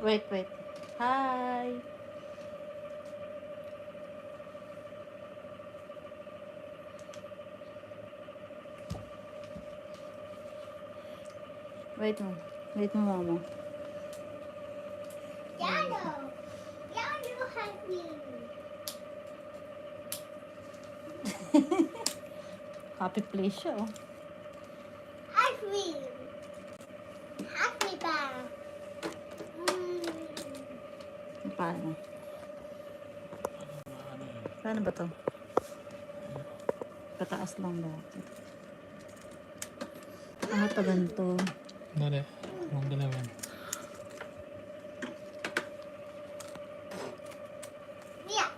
Wait, wait. Hi. Wait mo. Wait mo, mama. Yellow. Yellow has me. Copy place siya, oh. Ice cream. Happy bar. Paano? Paano ba to? Pataas lang ba? Ano to ganito? Dali. Huwag dalawin. Yeah.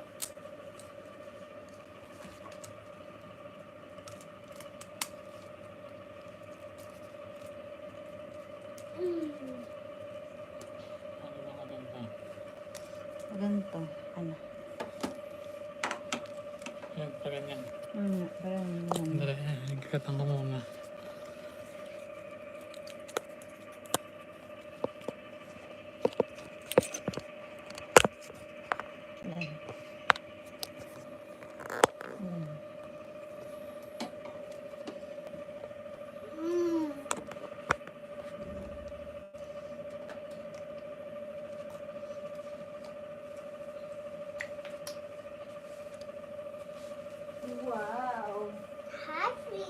Ano ba maganda? Ganito. Ano? Yan, pa ganyan. Parang Dali, nagkakatang ko muna. yan. Yan. Wow! Happy.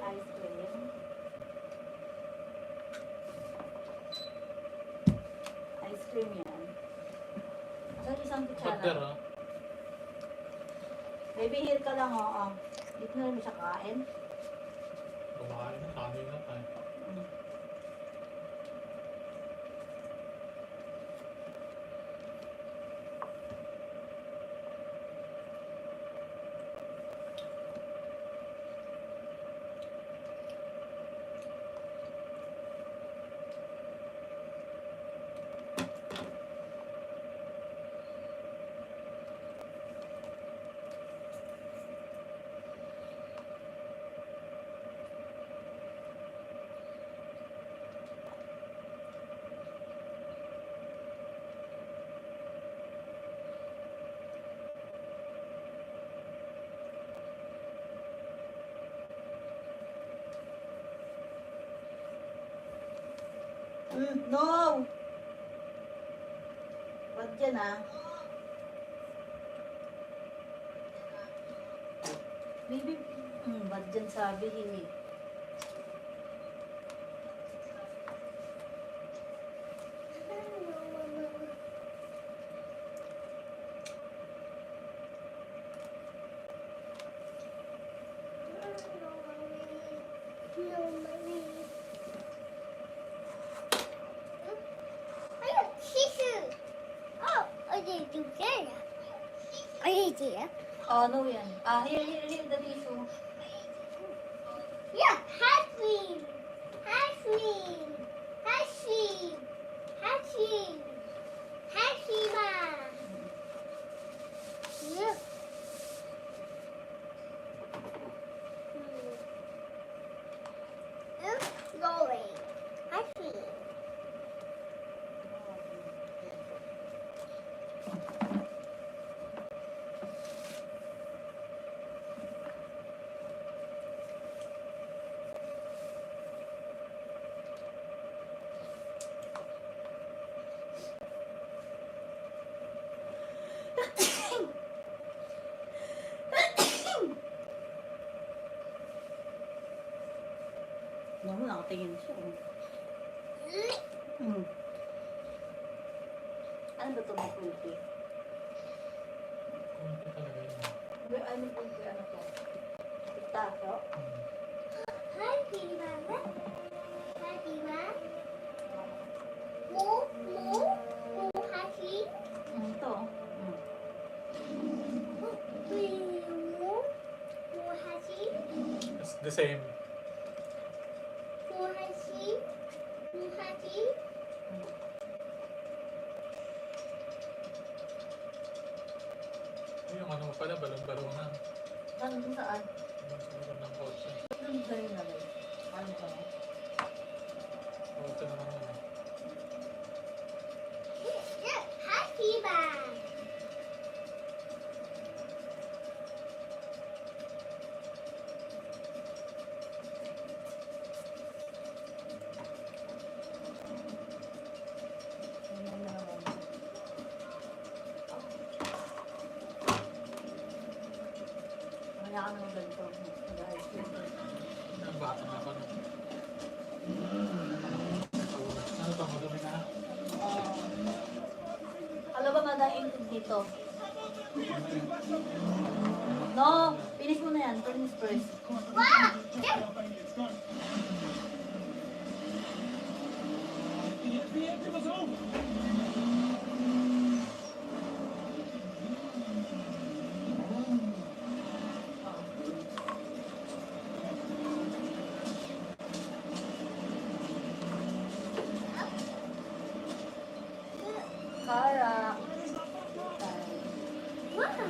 Ice cream. Ice cream yan. So, isang Order, kutsara. oh. Baby, here ka lang, oh. Dito na rin mo siya kain. Kumakain na, sabi na tayo. No! Wag dyan, ah. Baby, wag dyan sabi, hindi. No, mommy. I got tissue. Oh, I didn't do that. I didn't do that. Oh, no yan. Here, the tissue. Yeah, happy. Happy. Happy. Happy. Happy man. Yeah. Going. Happy. Naku, nakatingin siya, oh. Ano ba ito mga kulpi? Kunti talaga yun. Ano kulpi? Ano to? Taso? Happy mama. Happy ma. Mo, mo, mo happy. Ito. Mo, mo happy. It's the same. Mo happy. Mo happy. Yung ano pala, balon-balonan. Ano dun saan? Yung sumunod ng kotse. Ano ba yung nalay? Ano ba? Kotse naman yun. ka naman ganito. Mag-ice cream. Ang bata na ako. Ano to? Madumi na? Alam ba madaing dito? Ano yun? No! Finish mo na yan. Finish first. Wow! Kara. Wow!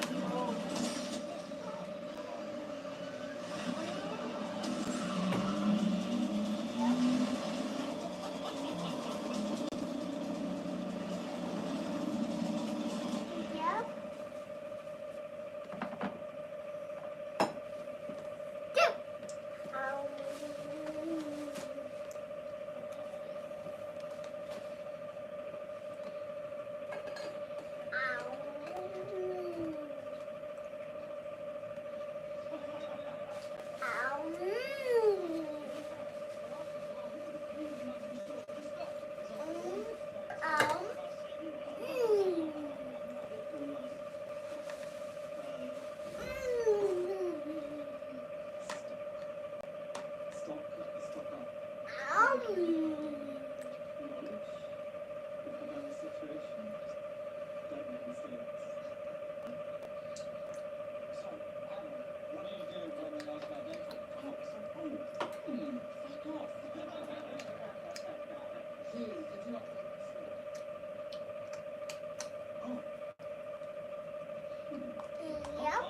Yep.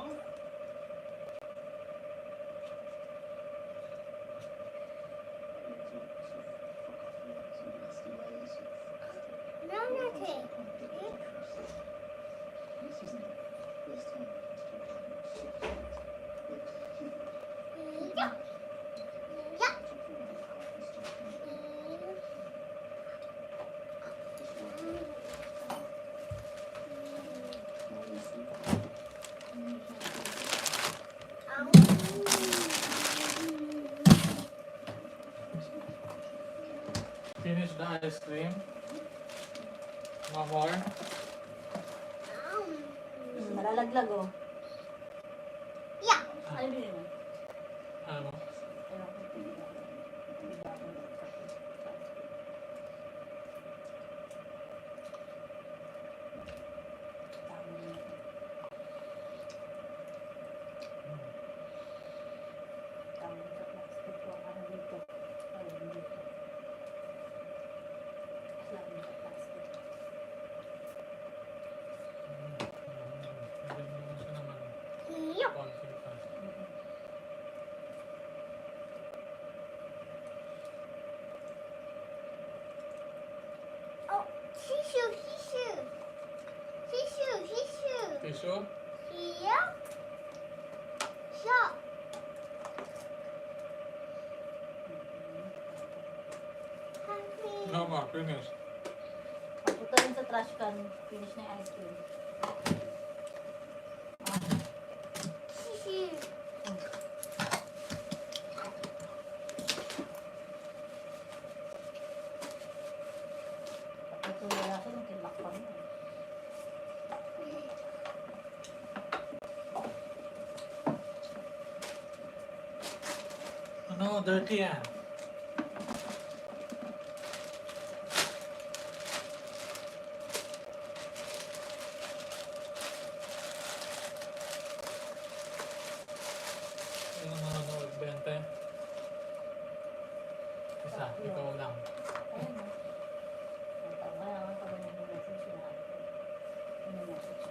No, nothing. Yeah. Yeah. Finish the ice cream. One more. Malalaglag oh. Yeah. Ano din mo? Ano? Yeah. Oh, tissue, tissue. Tissue, tissue. Tissue? Yeah. Shop. No more. Finish. Pagpunta rin sa trash can, finish na yung ice cream. Tissue. Ito wala ko nung kinlock pa rin. Ano? Dirty yan. Yung mga nanood, 20. Isa, ikaw lang. Ayun na. Ang tama naman pag mag-message na ako. Ano message?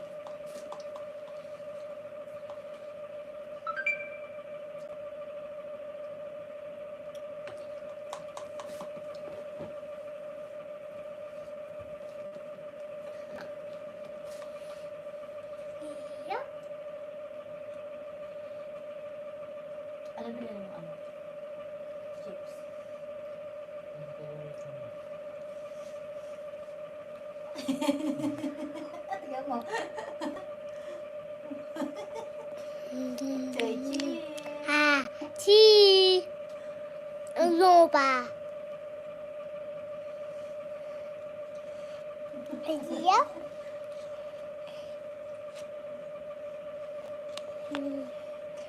Yeah. Ano ba yan yung ano? Chips. Tingnan mo. Choy cheese. Opa. Idea?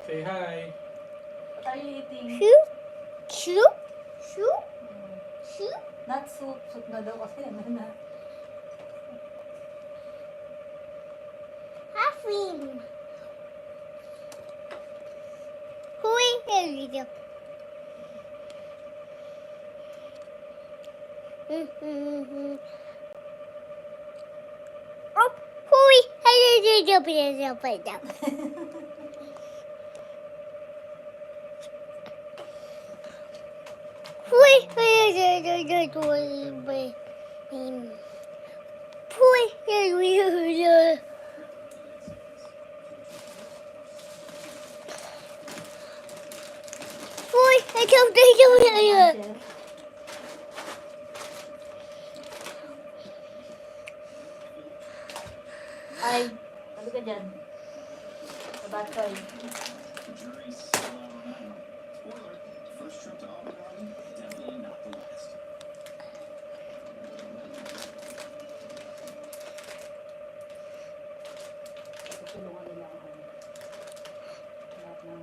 Say hi. What are you eating? Soup? Soup? Soup? Soup? Not soup. Soup na daw kasi ano na. Halfling. Hui, here you go. Oh, hui, here you go. Hui, here you go. Hui, here you go. Hui, I don't think you Ay, ano ka dyan? Sa batsoy. Jury's still out on that one. Spoiler, first trip to Abu Dhabi, definitely not the last. Tutulungan nila ako. Lahat ng...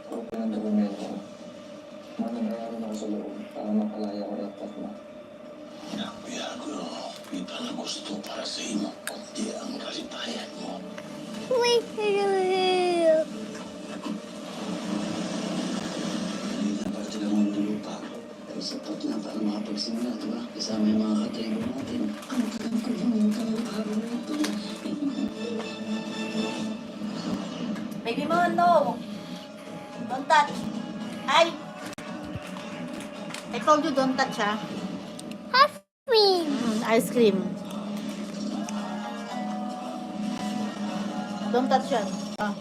Puro pa ng dokumento. Mananayaran ako sa loob para mapalaya ko yung mo. Nabiyago, iba na gusto para sa imo, kundi ang kalitayan mo. Hui, here you go. Kanina pa sila mo lupa. Pero sapat na para makapagsimula, diba? Kasama yung mga katribo natin. Ang kalang yung araw na ito. Baby mo, no! Don't touch! Ay! I told you don't touch, ha? Halfling. Ice cream. Don't touch yan. Ah.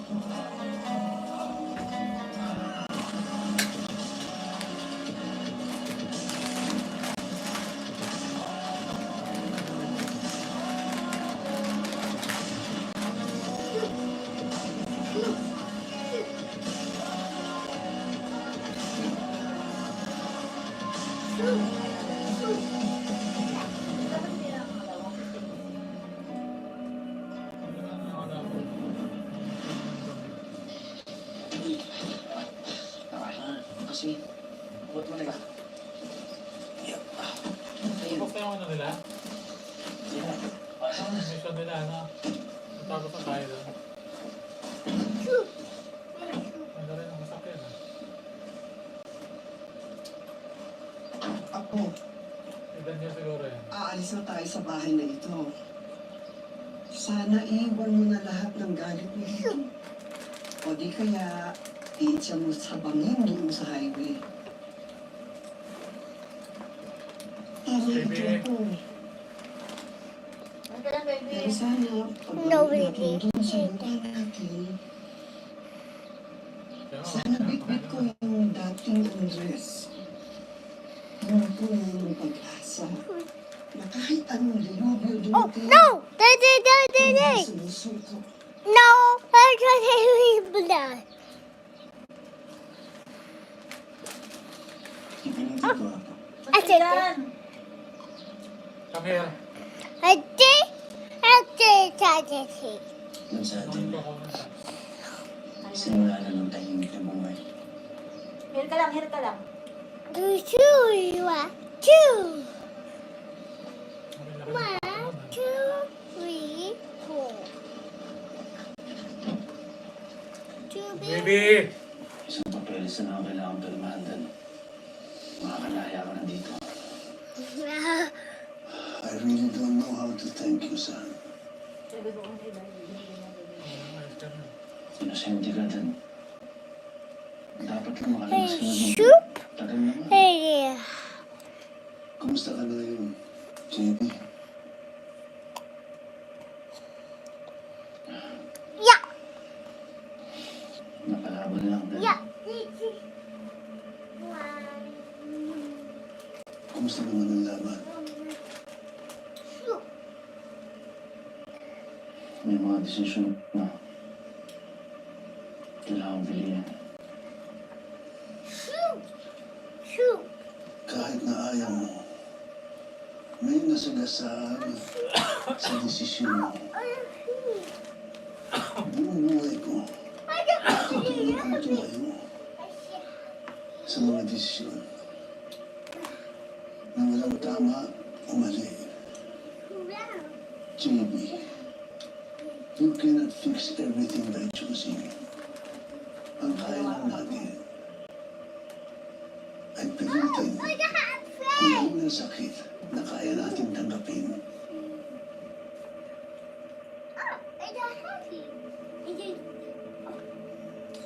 Kasi, huwag mo nila. Tapos na yung ano nila? Mission nila, ano? Tapos na tayo doon. Ano rin ang masakyan, ah. Apo, Ilan niya siguro yan. aalis na tayo sa bahay na ito. Sana iwan mo na lahat ng galit mo dito. O di kaya, iitsa mo sa bangin doon sa highway. Para Baby. ito ko. Ano ka lang, baby? Pero sana, No, pagbalik baby. natin doon sa lupa natin, Kaya, sana bitbit ko yung dating Andres. Yung puno ng pag-asa. Na kahit anong dilubyo Oh, dumating, no! Daddy. hindi sumusuko. No! I'm trying to blood. Ipinunti ko ako. I said Yan! come here. I did. Nung sa Nung atin, ko ako nasa. simula na ng tahimik na buhay. Here ka lang, here ka lang. Two. Ang laki ng 1, 2, 3, 4. Two Baby! Isang papeles na lang kailangan pirmahan doon. Makakalaya ka na dito. I really don't know how to thank you, son. Sabi ko kung iba, hindi na baby. Ayos ka na. Inosente ka din. Dapat lang makalabas ka na dito. Soup. Tagal naman. Hey. Kumusta ka na ngayon, JB? Yeah. Napalaban lang din. Yeah. Kumusta naman ang laban? May mga desisyon na kailangang piliin. Shoot! Kahit na ayaw mo, may nasagasaan sa desisyon mo. Buong buhay ko, tutulong ang tumayo sa mga desisyon na walang tama o mali. JB, you cannot fix everything by choosing. Ang kaya lang natin ay pilitin kung ano ang sakit na kaya natin tanggapin.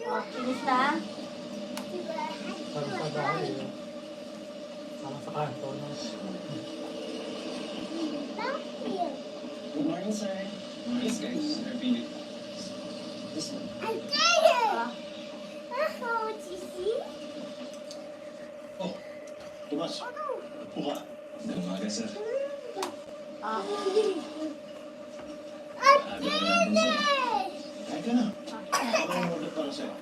Oh, finish na? Sabi sa bahay. Sama sa kanto na. Good morning, sir. Yes, guys. I repeat it. This one. I did it! Oh, did you see? Oh, Tomas. Buka. Ganun nga, sir. Ah, I did it! Kahit ka na. Ako ang order para sa'yo.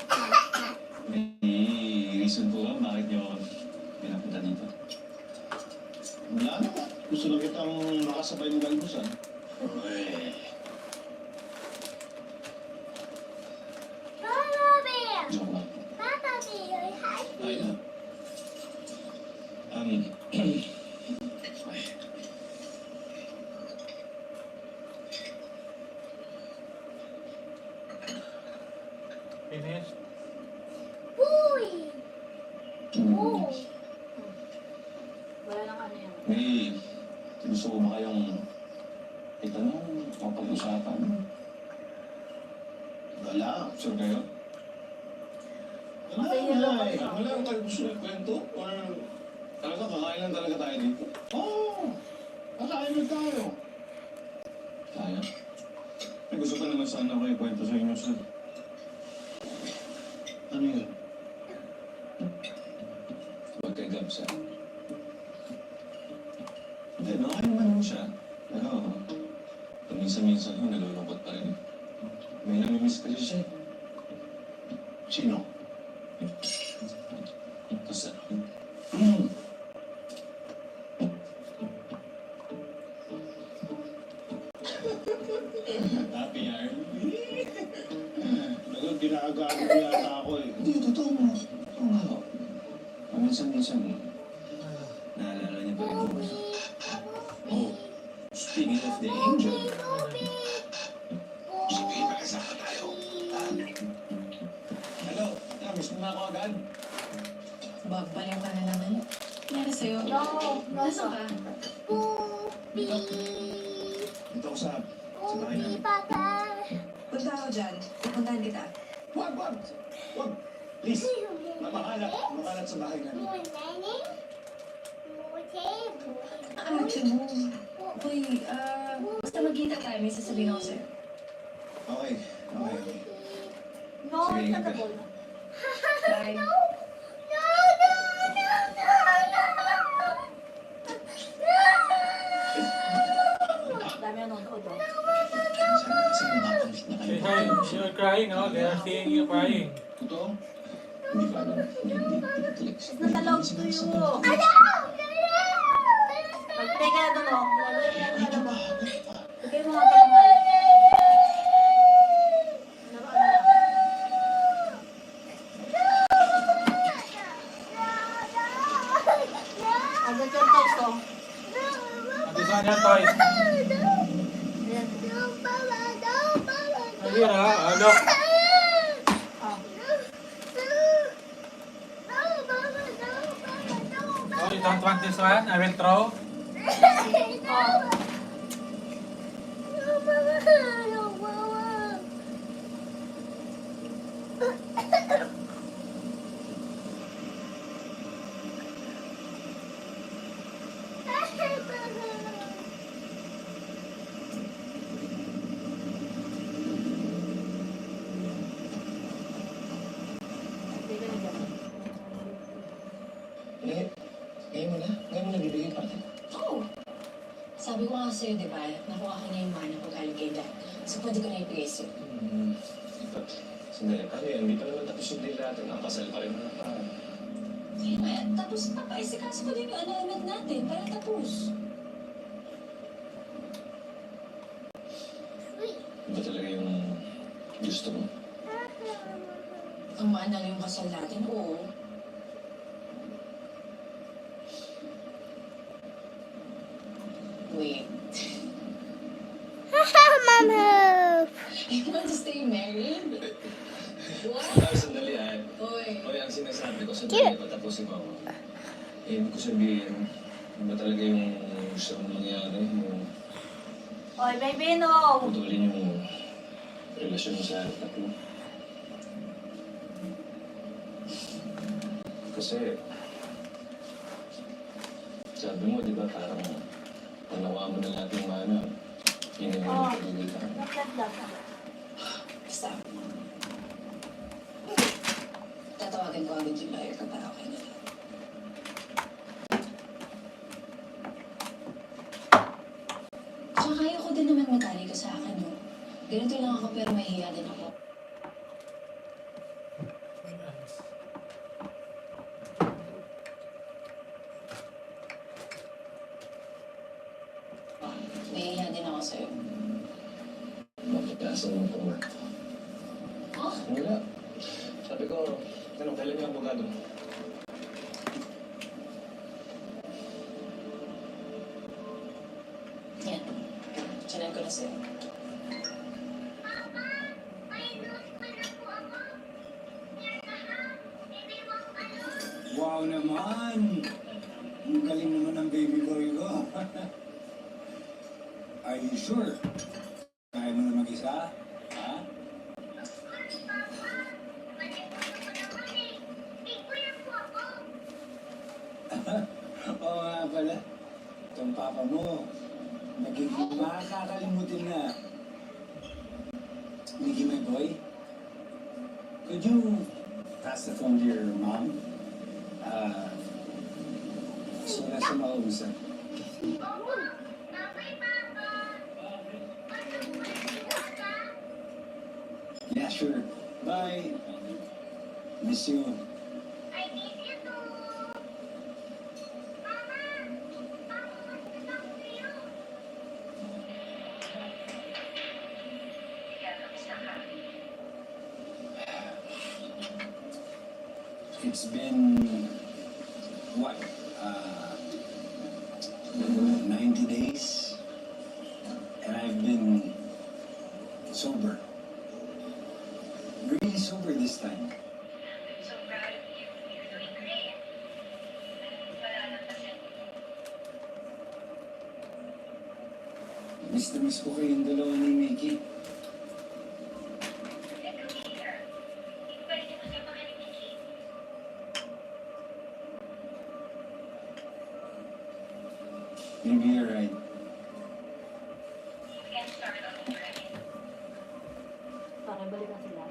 May reason po ba bakit niyo ako pinapunta dito? Wala naman. Gusto lang kitang makasabay ng galbusan. Uy. Papa Bear! Joke lang. Papa Bear, hi! Ay na. Finish. Boy! Oh! wala nang ano yan. May gusto ko ba kayong itanong o pag-usapan? Wala. Sure kayo? Wala na eh. Wala akong kayo gusto ikwento. Or talaga kakain lang talaga tayo dito. Oo! Kakain lang tayo. Tayo? May gusto ka naman sana ko ikwento sa inyo, sir. Ano yun? Huwag kay Gab, sir. Hindi, okay naman siya. Pero, paminsan-minsan ho, nalulungkot pa rin. May namimiss kasi siya. Sino? Kasi, happy yarn. Naku, ginagago ko yata ako eh. Hindi, totoo mo. Oo nga ho. Paminsan-minsan, naalala niya pa rin po. Oh, speaking of the angel. Sige, makasama tayo. Hello, miss mo na ako agad. Babaliw ka na naman. Nangyari sa'yo? No, Nasaan ka? Poopy! Dito ako sa bahay Poopy, namin. Papa! Punta ako dyan. Pupuntahan kita. Wag! Wag! Please, makalat sa bahay namin. Ang ate mo. Uy, basta magkita tayo. May sasabihin ako sa'yo. Okay. no, Sige, it's not ingat the ka. ball. Bye. Dami ang nanonood. Oh. Sana makakalit na Say kayo. hi. You're crying, oh. They are seeing you crying. Totoo? Hindi ko alam. Hindi flex. It's not allowed to you. Magtay ka na doon, oh. Lagay mo. Lagay mo nga ito mga. Agad yung toys, oh. Nabisan yan, toys. Ayan. Ayun, ha? Look. Ah. Oh, you don't want this one? I will throw. Oh. Hindi ka na dyan. Ngayon mo na bibigay pa rin. Oo. Sa Sabi ko nga sa'yo, di ba, nakuha ko na yung mana ko galing kay Dad. So, pwede ko na ibigay sa'yo. Sandali, paano yan? Hindi pa naman tapos yung deal natin. Nakapasal pa rin na pa. Tapos papaisikaso ko din yung annulment natin para tapos. Iba talaga yung gusto mo. Ang maanal yung kasal natin, oo. Wait. Mama! You want to stay married? What? Ay, sandali ah. Oy. Oy, ang sinasabi ko, sandali patapusin ko ako. Ibig ko sabihin, iba talaga yung gusto mong mangyari. Yung Oy, baby, no! putulin yung relasyon mo sa tatlo. Kasi, sabi mo, di ba, parang panawa mo na lahat yung mana. Hindi mo na pagigilitan. Nagdagdag ka. Basta. Tatawagan ko agad yung lawyer ko para okay na lang. Tsaka kaya ko din naman matali ka sa akin, no? Ganito lang ako pero mahihiya din ako. Mahihiya din ako sa'yo. Mapitasan mo po ba? Oh? Wala. Sabi ko, kailan yung abogado? Yan. Chinan ko na sa'yo. Wow naman! Ang galing naman ng baby boy ko. Are you sure? Kaya mo na mag-isa? Ha? Oo nga pala. Itong papa mo, nagiging makakalimutin na. Mickey, my boy, could you pass the phone to your mom? So na siya makausap. Yeah, sure. Bye. Miss you. It's been, what, 90 days? And I've been sober. Really sober this time. So proud of you. You're doing great. Wala lang kasi. Miss na miss ko kayong dalawa ni Mickey. Maybe you're right. Parang balikan sila.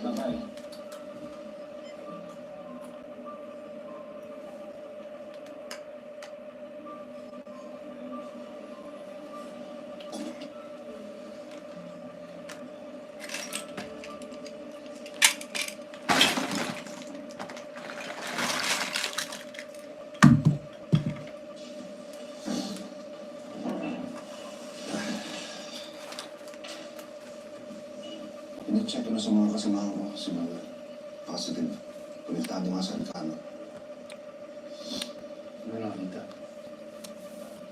Bye-bye. Pina-check ko na sa mga kasamahan ko, si Mother. Positive. Konektado nga sa Alcano. Ano nakita?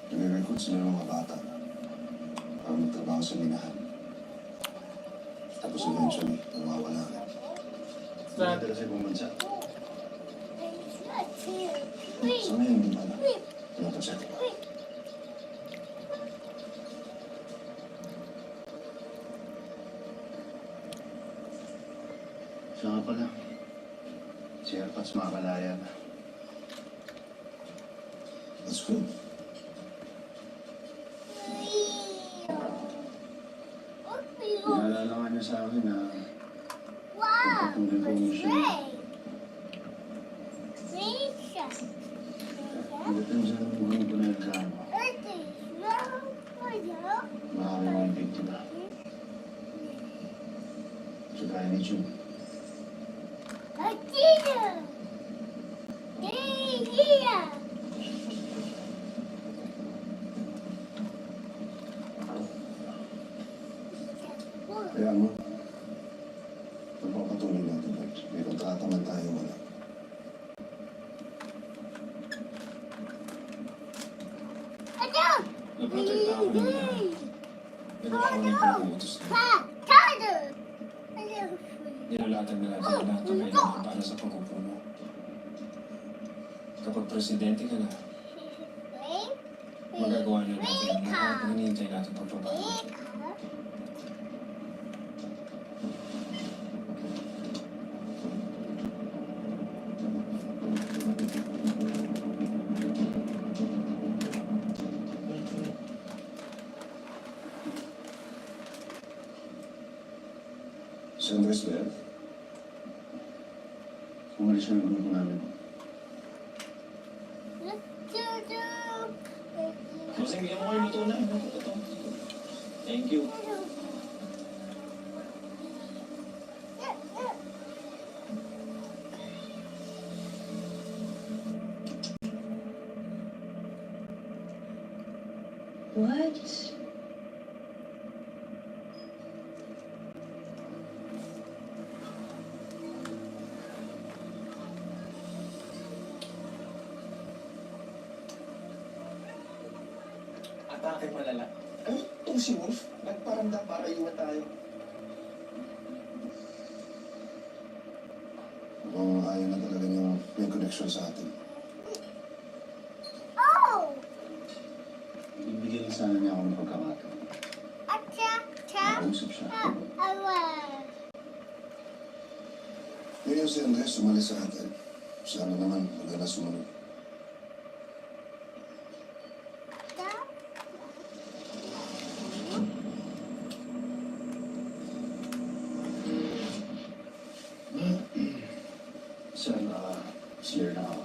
Nire-recruit sila ng mga bata para magtrabaho sa minahan. Tapos eventually, nawawala rin. Nakatira sa ibang bansa. Sa ngayon, hindi ba na? Pinapacheck ko. Siya nga pala. Si Airpods makakalaya na. That's good. Naalala nga niya sa akin na Ang revolution. Depende sa buhay ko na reklamo. Maraming mga biktima. Sa gaya ni June. Kaya mo, pagpapatuloy natin, George. May kontrata man tayo wala. Naprotekta ako ng mga. Nagawa ko ng pag-uutos na. Nilalatan na natin ang lahat ng kailangan para sa pagkupuno. Kapag presidente ka na, magagawa na natin ang lahat ng hinihintay natin pagpabago. Si Andres ba yan? Umalis siya ng grupo namin. Kasi bigyan mo kayo luto na. Ito. Thank you. What? Atake malala. Ano itong si Wolf? Nagparamdam para iwan tayo. Mukhang ayaw na talaga niyang may connection sa atin. Ibigyan lang sana niya ako ng pagkakataon. Nakausap siya. Ngayon si Andres sumalis sa atin. Sana naman wala na sumunod. Sana clear na ako.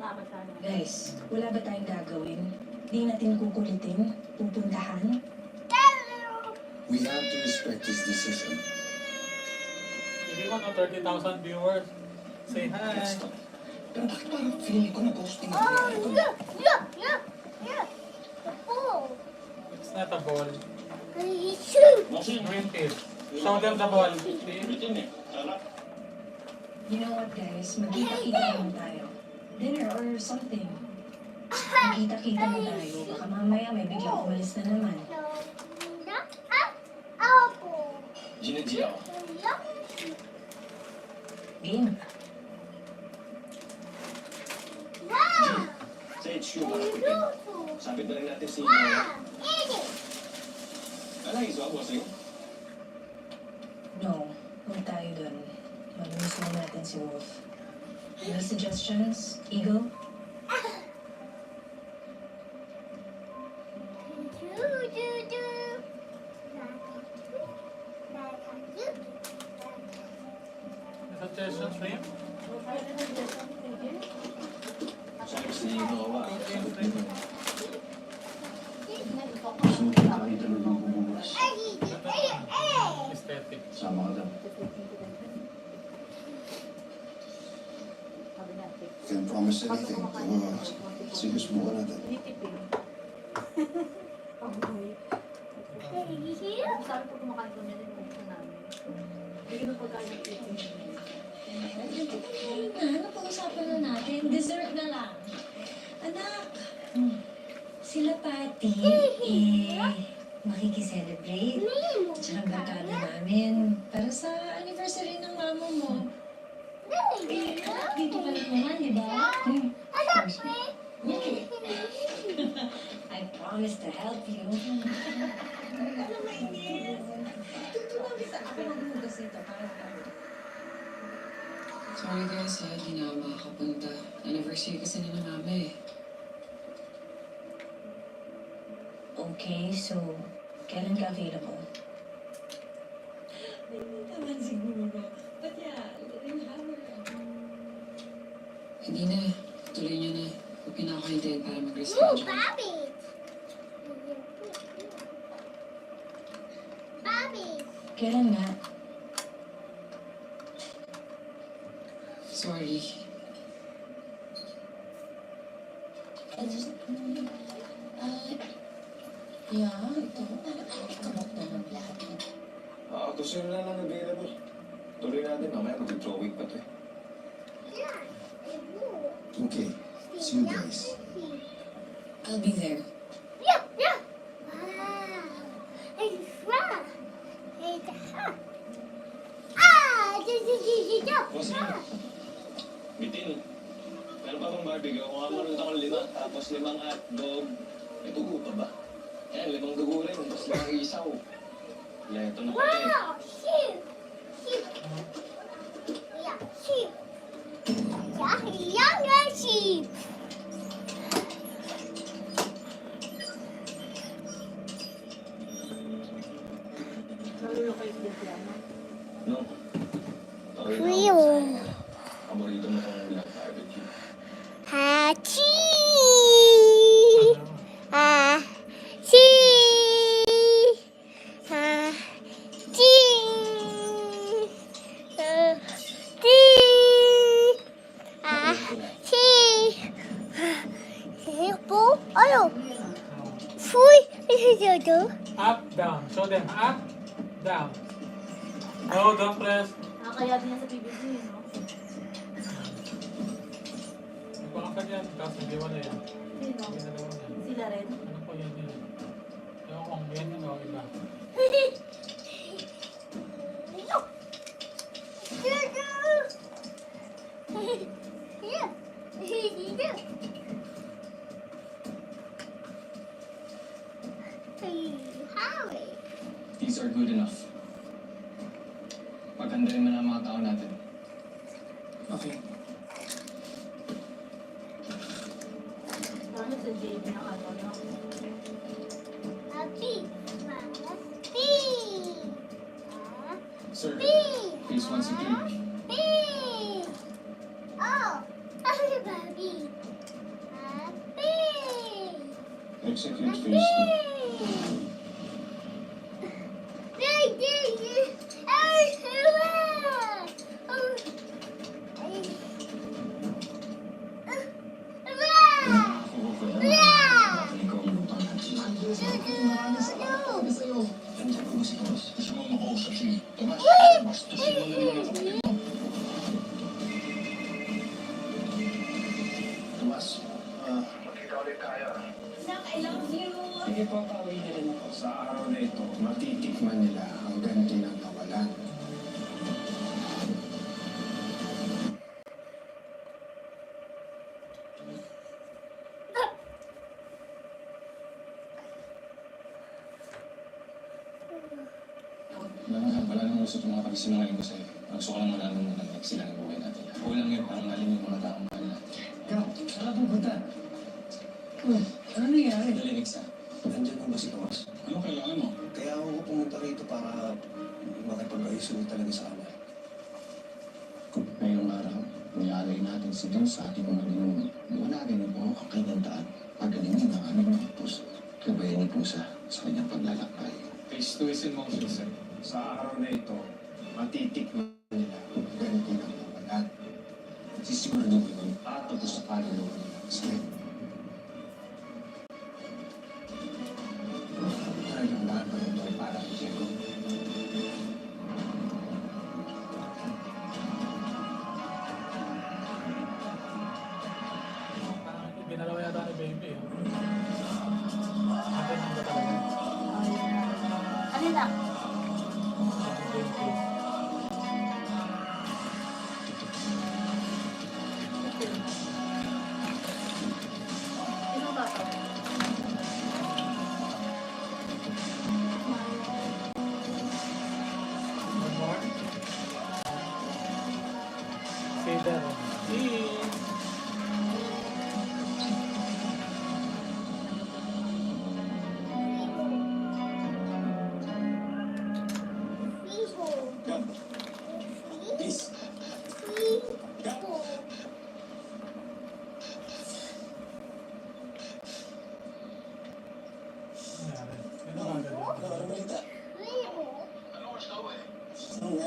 Takot sana. Guys, wala ba tayong gagawin? Di natin kukulitin? Pupuntahan? We have to respect his decision. Hindi mo no 30,000 viewers. Say hi. Pero bakit parang feeling ko na ghosting ako? It's not a ball. Bossing, Green fish. Show them the ball. bitin eh. Sarap. You know what, guys? Magkita-kita naman tayo. Dinner or something. Magkita-kita na tayo. Baka mamaya may biglang umalis na naman. Ginadji ako. Game. Sa HQ para pitin. Sabit na rin natin si Nora. Alay, so bossing. No, huwag tayo dun. Mag-miss mo natin si Wolf. Any suggestions, Eagle? Suggestions, Rim? Sabi si Nora. Gusto mo pinakita ng mga bumubukas. Aesthetic. Sama ka daw. Can't promise anything, pero sige, subukan natin. Sabi ko kumakain ko na rin kung gusto namin. Hindi mo pagkain ng chicken. Ano pag-usapan na natin? Dessert na lang. Anak, sila Patty, makikiselebrate. Tsaka barkada namin para sa anniversary ng mama mo. Dito ka lang naman, di ba? I promise to help you. Ano mainis? Tutulong sa ako maghugas nito para Sorry guys, di na ako makakapunta. Anniversary kasi nila mama eh. Okay, so, kailan ka available? Hindi naman siguro. But yeah, you have her. Hindi na. Tuloy niyo na. Huwag pinakaintayin para mag-reschedule. Bobby! Bobby! Kailan nga? Sorry. I just... yeah, ito. Kamot na ng lahat. Kung sino na lang available. Tuloy natin, mamaya mag-drawing pa to eh. Yeah, it will. Okay, see you guys. I'll be there. Yeah, yeah. Wow. It's fun. It's hot. Kasi, bitin. Meron pa bang barbecue? Kung amarunod ako 5, tapos 5 hotdog, may dugo pa ba? Yan, 5 dugo rin, tapos 5 isaw. Leto na pala eh. Wow, sheep. Sheep. Yeah, sheep. Yeah, younger sheep. No? Real. Paborito mo kong ulang barbecue. Hachi. Up, down. Show them. Up, down. No, don't press. Kaya din yan sa PBB, no? Baka ka dyan. Tapos hindi wala yan. Sino? Hindi na naman yan. Sila rin? Ano po yan yun? Ewan kung yan yun o iba. These are good enough. Paghandarin mo na ang mga tao natin. Okay. Ano sa JB na ano, no? Sir, please once again. Execute phase 2. Nandiyan po ba si Tomas? Gusto mo makausap si Tomas? Bastusin mo na naman ang kapatid mo. Tomas, magkita ulit tayo. Nak, I love you. Sige po, pauwi na rin ako. Sa araw na ito, matitikman nila ang ganti ng nawalan. Wala nang usap yung mga pagsinungaling ko sa'yo. Gusto ko lang malaman mo na sila ng buhay natin. Kulang yun para mahalin yung mga taong mahal natin. Ikaw, saan ka pupunta? Ano nangyari? Dalinig sa. Nandiyan po ba si Tomas? Ano kailangan mo? Kaya ako pumunta rito para makipag-ayos ulit talaga sa kanya. Ngayong araw, nialay natin si Diyos sa ating mga linuno. Iwanagin niyo po ang kanyang daan. Pagalingin ang aming mga puso. Gabayan niyo po sa kanyang paglalakbay. Phase 2 is in motion, sir. Sa araw na ito, matitikman nila ang ganti ng nawalan. Sisiguro niyo po yun at tapos sa kaluluwa nila. Sige. Talagang lahat ba ito ay para kay Diego? Parang ginalawa yata ni baby. Atin ang ba talaga? Ano na? Sino ba to? One more. Say that. Cheese.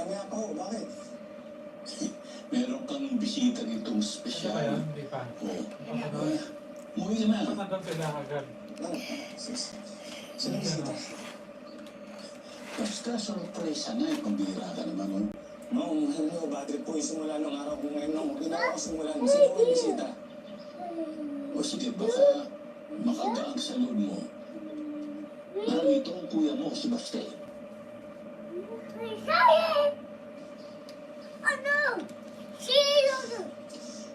maya-maya pa ho. Bakit? Meron kang bisita ditong Ano ba spesyal. yun? Hindi pa. Oo. Pasunod. Umuwi ka na. Ba't nandun sila agad? Ano? Sino bisita? Basta sorpresa na eh. Pambira ka naman, oh. No, ano, bad trip po yung simula nung araw ko ngayon. No, ginawa ko simula nung sino yung bisita. O sige, baka makagaang sa loob mo. Narito ang kuya mo, si Baste.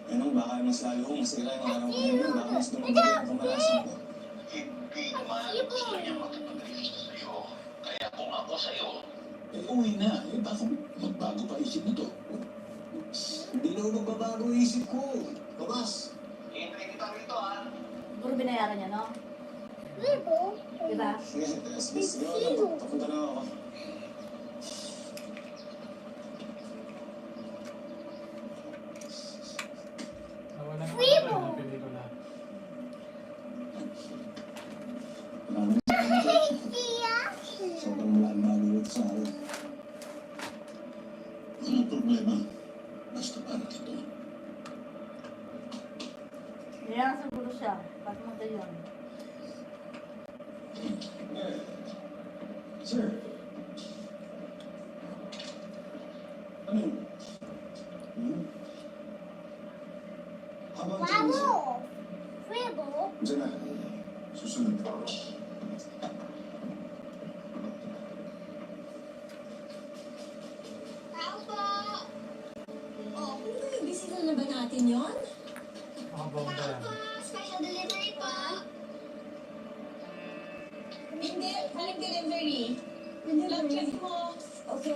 Ano, baka mas lalo kong masira yung araw ko ngayon. Baka mas dumagdag yung pamalasan ko. Hindi naman gusto niya makipag-register sa'yo. Kaya kung ako sa'yo, uwi na. Baka magbago pa isip nito. Hindi na ako magbabago ang isip ko. Babas, hintay kita rito, ha? Puro binayaran niya, no? Diba? Sige, sige, ano, papunta na ako. Nawala na ito yung pelikula. Maraming salamat. Sobrang walang bago sa akin. Walang problema. Basta para dito. Nilang siguro siya. Pagpunta yun. Sir. Ano? Habang Diyan na. Susunod. Oh, kung kayo bisita na ba natin yon? Mga bomba yan. Special delivery pa. Hindi, haling delivery. Love check mo. Okay.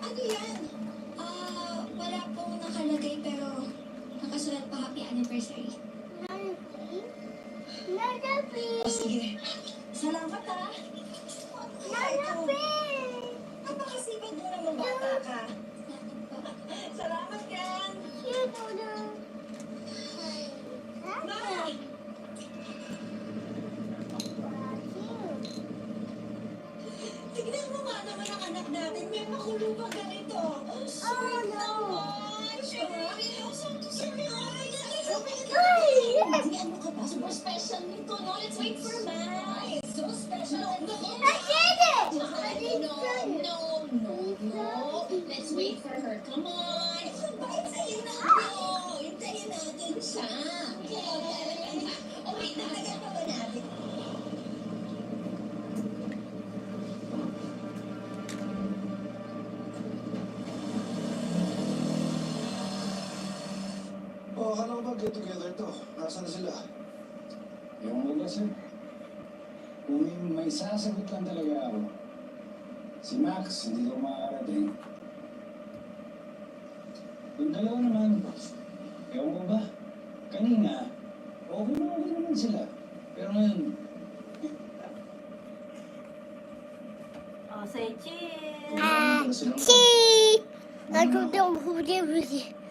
Ano yan? Wala pong nakalagay pero nakasulat pa happy anniversary. O sige. Salamat ah. Napakasipag mo naman bata ka. Salamat Ken. Ma! Tignan mo nga naman ang anak natin. May makulo pa ganito. Sweet naman. Hindi ano ka ba? Super special nito, no? Let's wait for mine. So special. No. Let's wait for her. Come on. Hintayin natin siya. Okay, nalagyan pa ba natin? Oh, akala ko ba get together to? Nasaan na sila? Ewan mo ba, sir? Kung may sasagot lang talaga ako, si Max hindi ko makakarating. Yung dalawa naman, ewan mo ba? Kanina, okay naman sila. Pero ngayon, Oh, say cheese!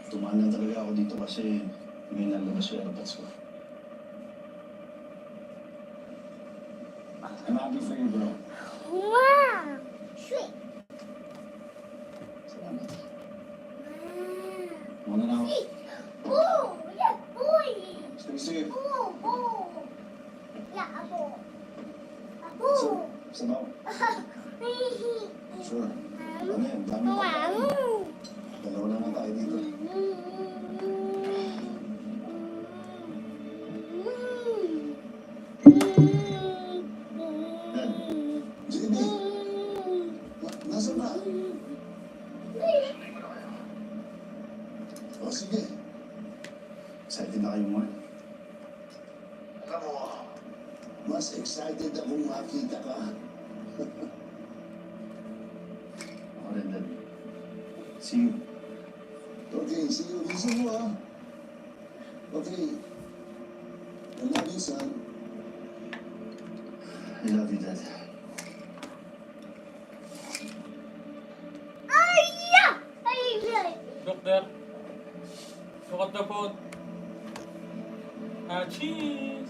Tumanan talaga ako dito kasi may nalabas yung airpods ko. I'm happy for you, bro. Salamat. Muna na ako. Sige. Sabaw. Sure. Ano yan? Dami pa. Dalawa na lang tayo dito. JB! Nasaan na? O sige. Excited na kayo mo. Alam mo, mas excited akong makita ka. Ako rin, Dad. See you. Okay, see you. Listen mo ah. Okay. I love you, son. I love you, Dad. Look there. Look at the phone. Cheese!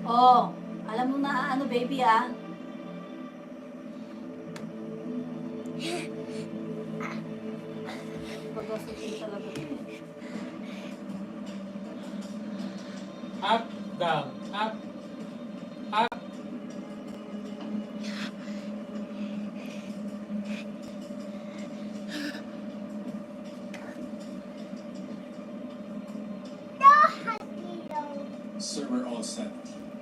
Oh, alam mo na ano baby ah. Pag-asipin talaga. Up, down, up, up. Sir, we're all set.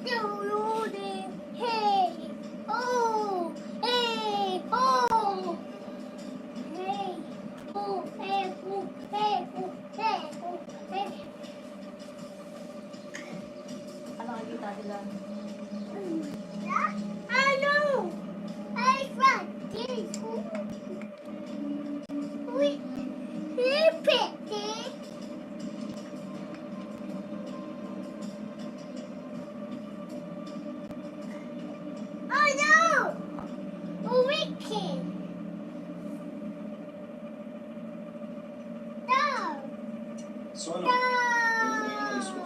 Hey, oh, hey, oh, hey, oh, hey, oh, hey, oh, hey, oh, hey. Ano nakikita sila? Ano? I found this. Wait, repeat it. Oh no! Wicked! No! So ano? No! Ano yung alis mo?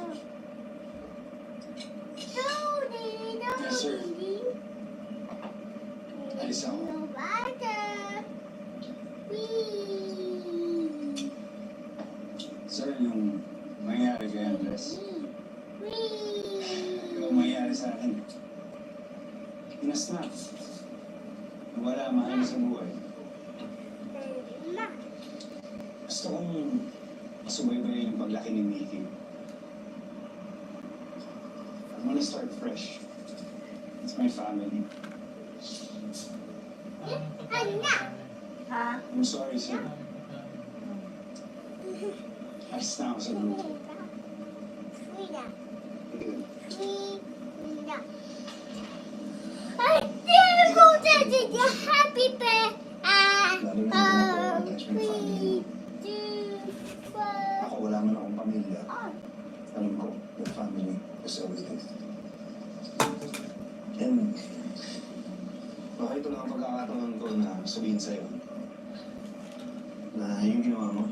No, Daddy, no, Yes, sir. Daddy. Alis ako. No matter. Wee. Sir, yung mangyari kay Andres. Wee. Yung mangyari sa akin. Inas na. Wala maayos sa buhay. Gusto kong masubaybayin yung paglaki ni Mickey. I'm gonna start fresh. It's my family. Ha? I'm sorry, sir. Alis na ako sa grupo. I didn't go to the happy bear. Three, two, one. Ako wala man akong pamilya. Alam ko, your family is everything. And baka ito lang ang pagkakataon ko na sabihin sa'yo na yung ginawa mo,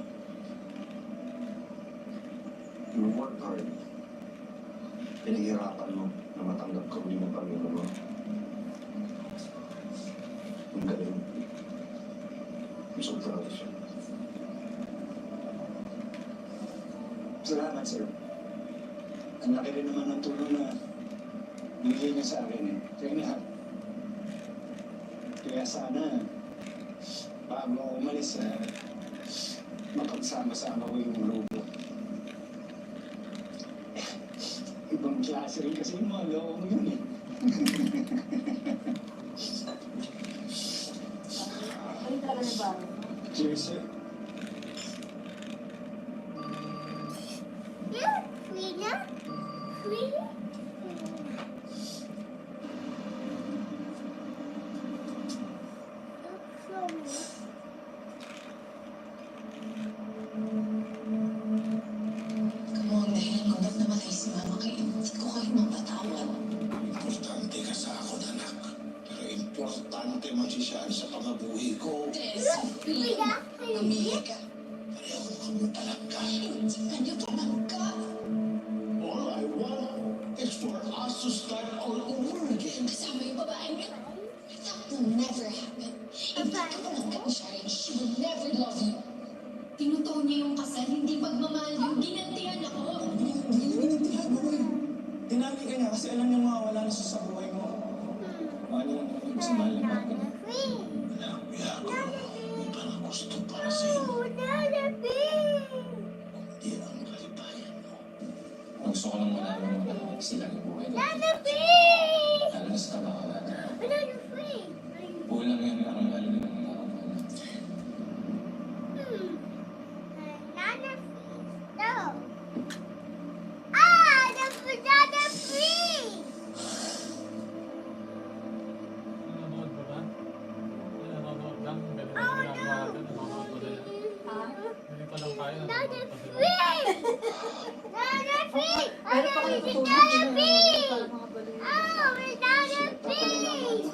you work hard. Pinaghirapan mo na matanggap ko rin yung pamilya mo. Ang galing. I'm so proud of you. Salamat, sir. Ang laki rin naman ng tulong na binigay niya sa akin eh. Kaya lahat. Kaya sana, bago ako umalis, mapagsama-sama ko yung grupo. Ibang klase rin kasi yung mga loko mo yun eh. Ay, talaga na ba? Cheers, sir. Yeah, Rina? Rina? Kamong dahilan kung ba't namatay si Mama kayo. Hindi ko kayo mapatawad. Importante ka sa akin, anak. Pero importante man si Sean sa pamabuhi ko. Rina? Namili ka. Pareho kami talaga. Tingnan niyo talaga. All I want is for us to start all over again. Kasama yung babae niya. That will never happen. Hindi ka palangga ni Sharon. She will never love you. Tinutuon niya yung kasal, hindi pagmamahal yung ginantihan ako. Hindi mo natintihan mo eh. Tinali ka niya kasi alam niya mawawala na siya sa buhay mo. Mahal niya lang naman yung kasi mahal na mahal ka niya. Anak, Yago, may parang gusto para sa iyo. Hindi ang kalipayan mo. Ang gusto ko lang malaman mo na sila yung buhay natin. Lalo na sa trabaho natin. Buhay lang yan ang lalo na ng mga kapal natin. Nanonood ba ba? Nanonood lang. Ganito lang ginagawa natin. Nanonood ba din? Ganito lang tayo. Nanonood pa sila. Pero pa kayo tutulog nila. Para mga baliw.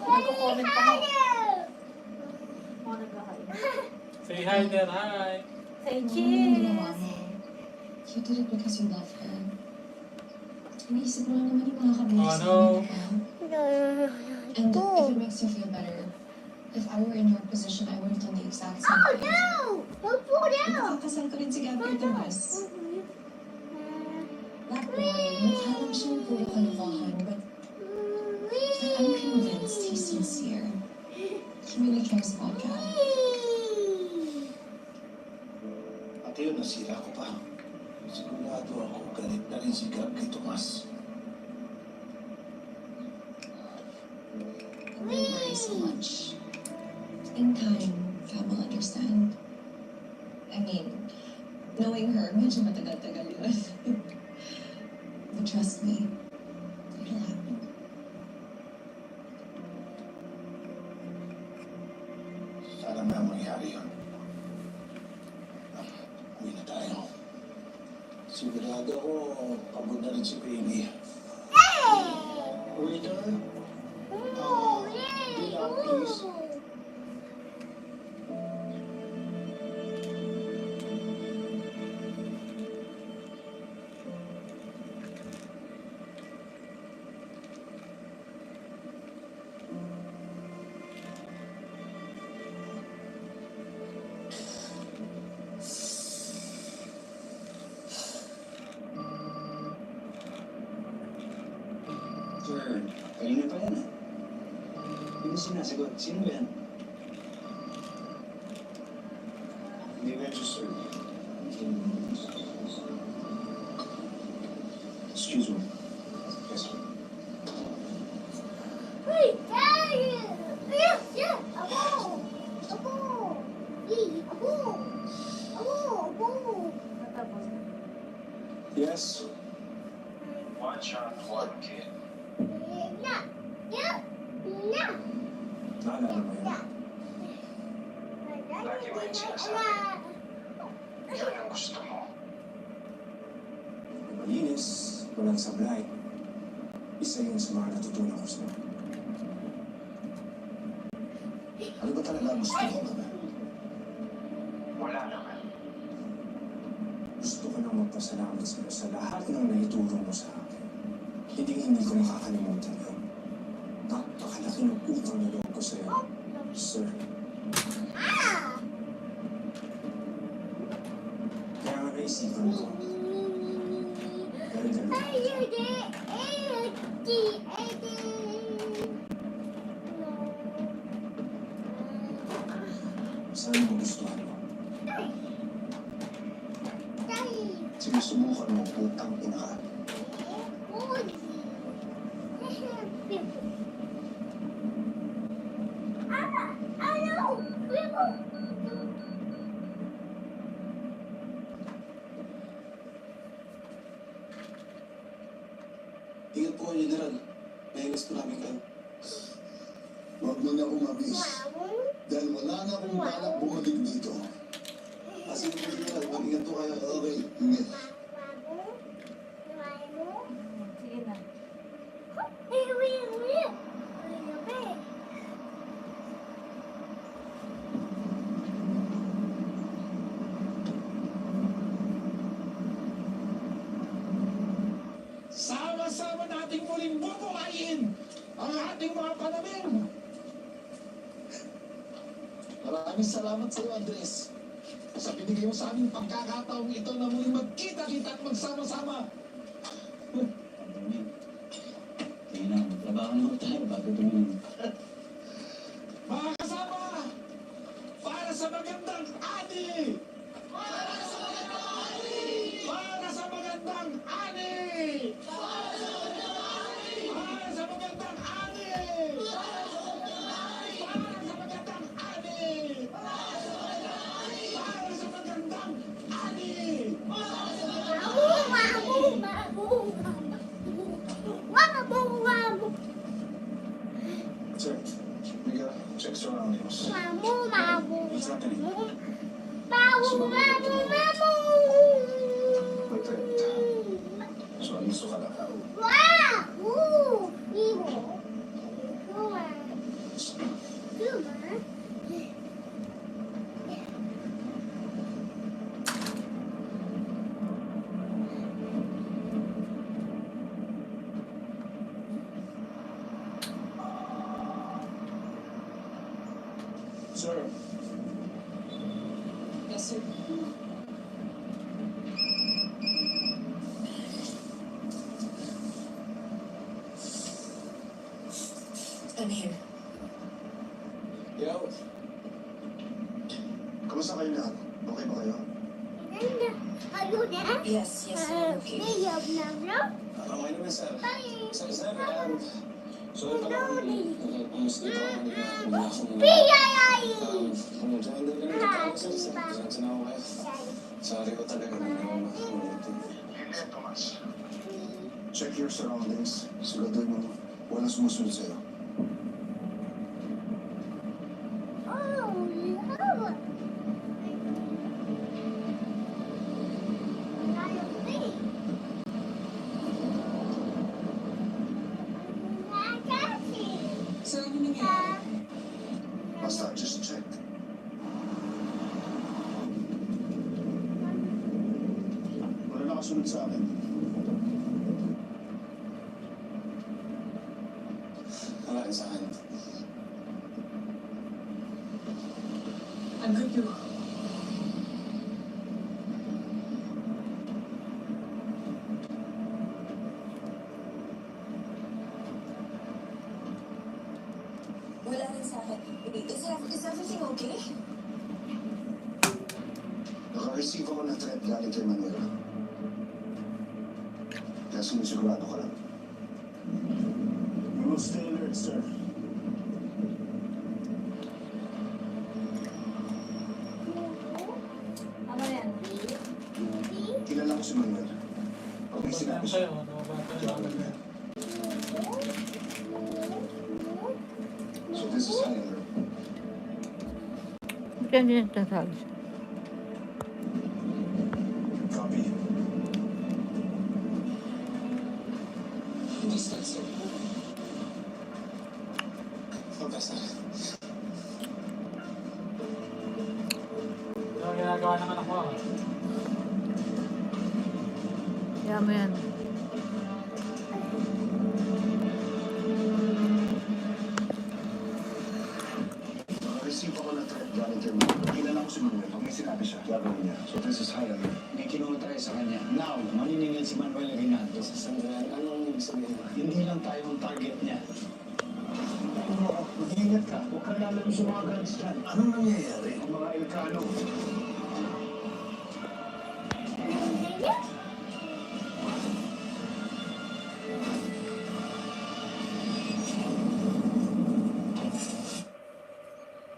Nagko-comment pa ako. Mga nag-hi. Say hi there, hi! Say Ano cheese! ginawa mo? You did it because you love her. Naisip mo lang naman yung mga kabili Oh, sa no. amin. And if it makes you feel better, if I were in your position, I would have done the exact same thing. Ipakakasal ko rin si Gabby Tomas. That boy, mukha lang siyang puro kalokohan, but I'm convinced he's sincere. He really cares about Gab. At yun, nasira ko pa. Sigurado ako, galit na rin si Gab kay Tomas. Don't worry so much. In time, Gab will understand. I mean, knowing her, medyo matagal-tagal yun. But trust me, it'll happen. Sana nga mangyari yun. Uwi na tayo. Sigurado ako, pagod na rin si Baby. Waiter? Bill out, please. Sir, kanina pa yan ah. Hindi mo sinasagot. Sino ba yan? Hindi registered. Excuse me. Yes, sir. Yes? One shot, one kid. Naalala mo yun? Lagi mo yung sinasabi. Yun ang gusto mo. Malinis, walang sablay. Isa yun sa mga natutunan ko sa'yo. Ano ba talaga ang gusto mo, Mama? Wala naman. Gusto ko nang magpasalamat sa'yo sa lahat ng naituro mo sa akin. Hindi ko makakalimutan yun. Napakalaki ng utang na loob ko sa'yo, sir. Kaya nga naisipan ko. Dahil sana magustuhan mo. Sige, subukan mo, putang ina ka. Ingat po kayo, General. Nahigas po namin kayo. Huwag mo na akong mamiss. Dahil wala na akong balak bumalik dito. Kasi po, General, mag-ingat po kayo. Okay. Hindi. Sige na. Sama-sama nating muling bubuhayin ang ating mga panamin. Maraming salamat sa iyo, Andres. Sa binigay mo sa aming pagkakataong ito na muling magkita-kita at magsama-sama. Kaya na, trabaho na tayo bago tumulong. Mga kasama, para sa magandang ani! Para sa magandang ani! Para sa magandang ani! Para sa magandang ani! Para sa magandang ani! Para sa magandang ani! Para sa magandang ani! Sir, Miguel, check surroundings. What's happening? Perfect. So, alisto ka na. Sir. Yes, sir. I'm here. Yo. Kamusta kayo lahat? Okay ba kayo? Yes, yes, sir. Okay. Okay naman, sir. Sir, sorry pala kung pumus dito ako bigla akong pumunta. Hindi ka na tao, sir. Pasensya na ako kayo. Sorry ko talaga na mabuti. Hindi, Tomas. Check your surroundings. Siguraduhin mo walang sumusunod sa'yo. Sir, ano nangyari? Basta, just check. Wala nakasunod sa akin. Wala rin sa akin. I'm good to go. Wala rin sa akin. Is everything okay? Naka-receive ako ng threat galing kay Manuel. Kaya sumusigurado ka lang. We will stay alert, sir. Ano yan? Kilala ko si Manuel. Pag may sinabi siya, Ano ba? so this is Highlander. Ba't yan nagsasabi? Copy. Understand, sir. Professor. Ano ang ginagawa ng anak mo? Kaya mo yan. Naka-receive ako ng threat galing kay Manuel. Kilala ko si Manuel. Pag may sinabi siya, gagawin niya. So this is Highlander. May kinuha tayo sa kanya. Now, maniningil si Manuel Rinaldo. Sa sandali, anong ibig sabihin? Hindi lang tayo ang target niya. Mag-iingat ka. Huwag kang lalaro sa mga guns dyan. Anong nangyayari? Ang mga Ilocano.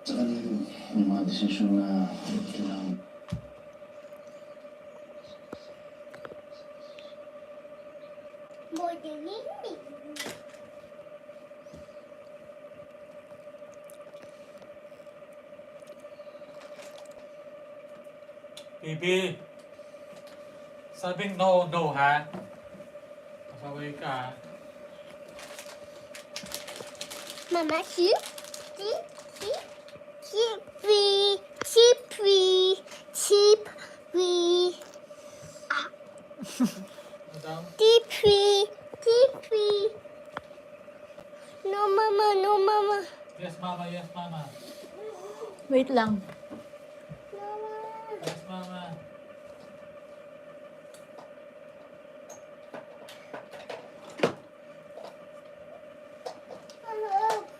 Sa kanila, yung mga desisyon na kailangan. Bibi! Sabing no, no ha? Masaway ka ha? Mama, see, free, cheap free, Madam? deep free. No, mama. Yes, mama. Yes, mama. Wait lang. Yes, mama.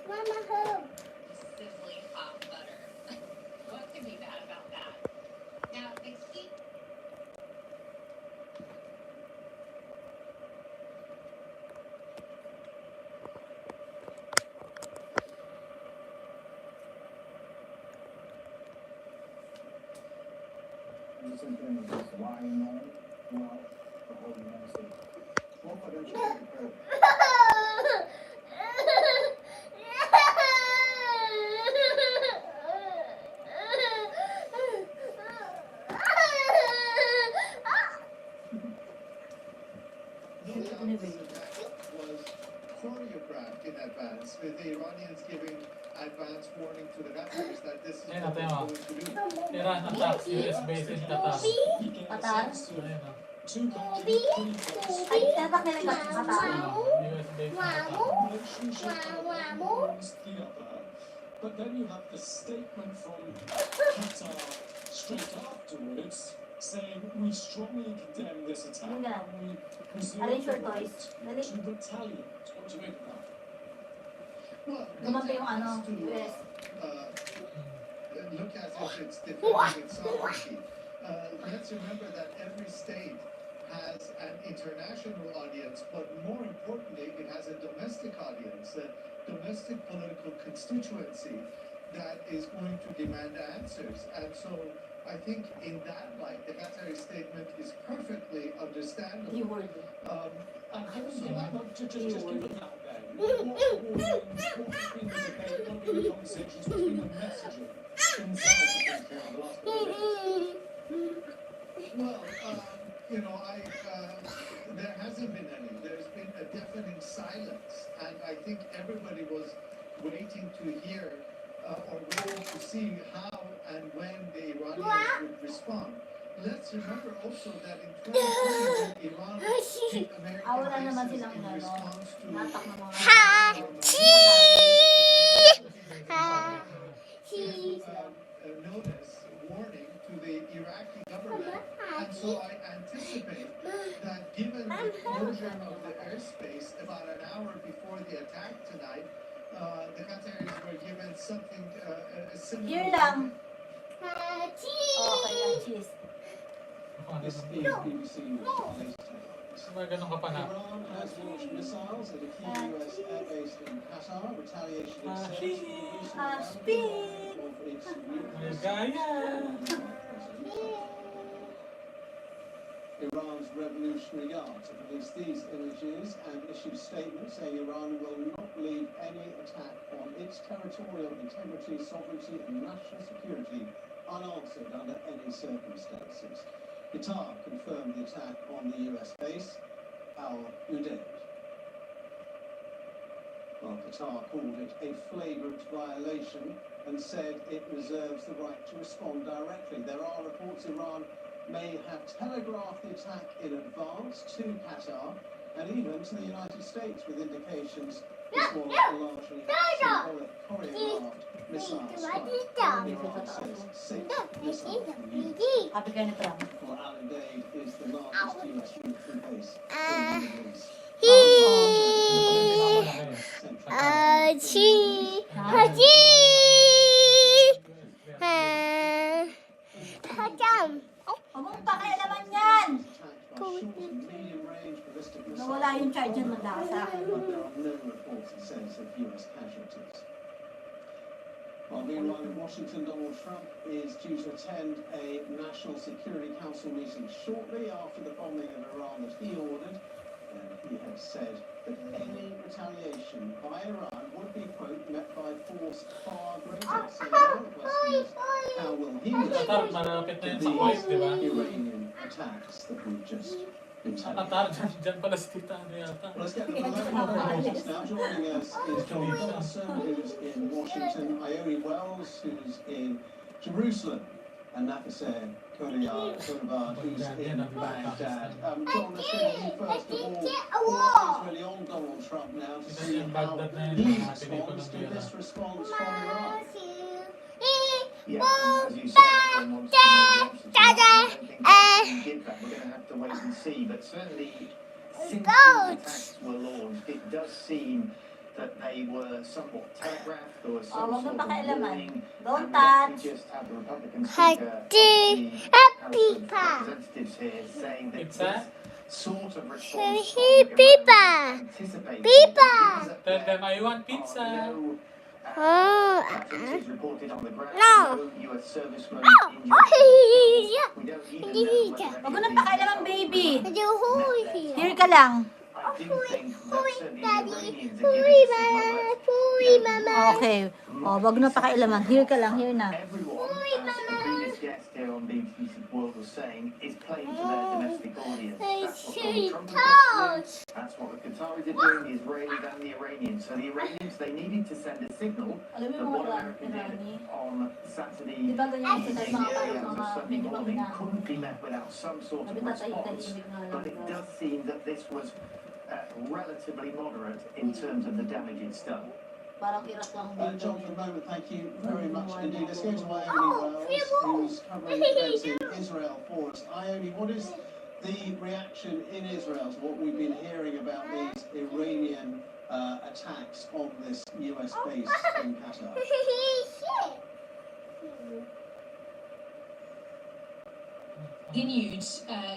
Mama, help. Sizzling hot butter. What could be bad about that? Now, excuse Simpleng is why no, well, the whole United States. Confidential report. Was choreographed in advance, with the Iranians giving advance warning to the Russians that this is Ayun, what they're natin, going to do. Iran attacks US base in Qatar. Qatar? Ayun o. Ay, tatak nila yung Qatar. US base in Qatar. But then you have the statement from Qatar straight afterwards saying we strongly condemn this attack Yun lang. and we reserve Arrange the your toys. right Dali. to retaliate. What do you make of that? Well, Gumampi yung ano, has to US. look as if it's defending its sovereignty. Let's remember that every state has an international audience, but more importantly, it has a domestic audience, a domestic political constituency that is going to demand answers. And so I think in that light, the Qatari statement is perfectly understandable. Keyword. And how do you like not to just give it that then? What's been the debate, what have been the conversations, what's been the messaging inside the country over the last couple of days? Well, there hasn't been any. There's been a deafening silence, and I think everybody was waiting to hear or waiting to see how and when the Iranians would respond. Let's remember also that in 2020, Iran hit Awala American naman bases silang in ano, response to natak ng mga notice, warning to the Iraqi government. And so I anticipate that given the closure of the airspace about an hour before the attack tonight, the Qataris were given something similar. Here lang. Okay lang, cheese. This is BBC News. May ganun ka pa na. Iran has launched missiles at a key US airbase in Qatar. Retaliation is said to be of its May gaya. Iran's Revolutionary Guard to release these images and issue statements saying Iran will not leave any attack on its territorial integrity, sovereignty and national security unanswered under any circumstances. Qatar confirmed the attack on the US base, Al Udeid. Well, Qatar called it a flagrant violation and said it reserves the right to respond directly. There are reports Iran may have telegraphed the attack in advance to Qatar and even to the United States, with indications this was a largely symbolic choreographed missile strike. Iran says 6 missiles were used. Happy ka na pala. Well, Al Udeid is the largest US military base in the Middle East. Huwag mong pakialaman yan! Nawala yung charger mo dahil sa akin. But there are no reports, it says, of US casualties. Well, meanwhile, in Washington, Donald Trump is due to attend a National Security Council meeting shortly after the bombing of Iran that he ordered. And he had said that any retaliation by Iran would be, quote, met by force far greater. So now the question is, how will he respond Malapit na to yun sa voice, di ba? these Iranian attacks that we've just been Qatar, dyan pala si Tita ano yata. Well, let's get the politics now. Joining us is John Dawson, who's in Washington, Ione Wells, who's in Jerusalem, and Nafiseh Koryard, who's in Baghdad. John, let's go to you first of all. Eyes really on Donald Trump now to see how he responds to this response from Iran. Yeah, as you said, everyone wants to know the answers. I don't think we can give that. We're going to have to wait and see. But certainly, since these attacks were launched, it does seem that they were somewhat telegraphed or some Huwag sort mong of pakialaman. warning. Don't And touch. we just had the Republican Speaker of the House of Representatives here saying that It's a- this sort of response Hey, from Pippa. Iran was anticipated. Pippa. Tell them I want pizza. Casualties reported on the ground. No. No US servicemen Oh, injured. We don't even know whether Huwag mo any nang of these pakialaman, baby. met Here ka lang. I do think that certainly the Iranians are Hurry, giving a mama. signal that Hurry, mama. Okay. O, wag mo na pakialaman. Here ka lang, here na. everyone, as the previous guest here on BBC World was saying, is playing to their domestic audience. That's what Donald Trump is doing. That's what the Qataris are doing, the Israelis and the Iranians. So the Iranians, they needed to send a signal Alam mo that yung what mga America did Irani? on Saturday Di ba ganyan evening, sila the mga early hours of mga Sunday medyo morning, pabina? couldn't be met without some sort of Sabi tatay response. ibig na But it does seem that this was relatively moderate in terms of the damage it's done. Parang Iraq lang din. John, for the moment, thank you very much indeed. Let's go to Ione Wells, who's covering events in Israel for us. Ione, what is the reaction in Israel to what we've been hearing about these Iranian attacks on this US base in Qatar? Continued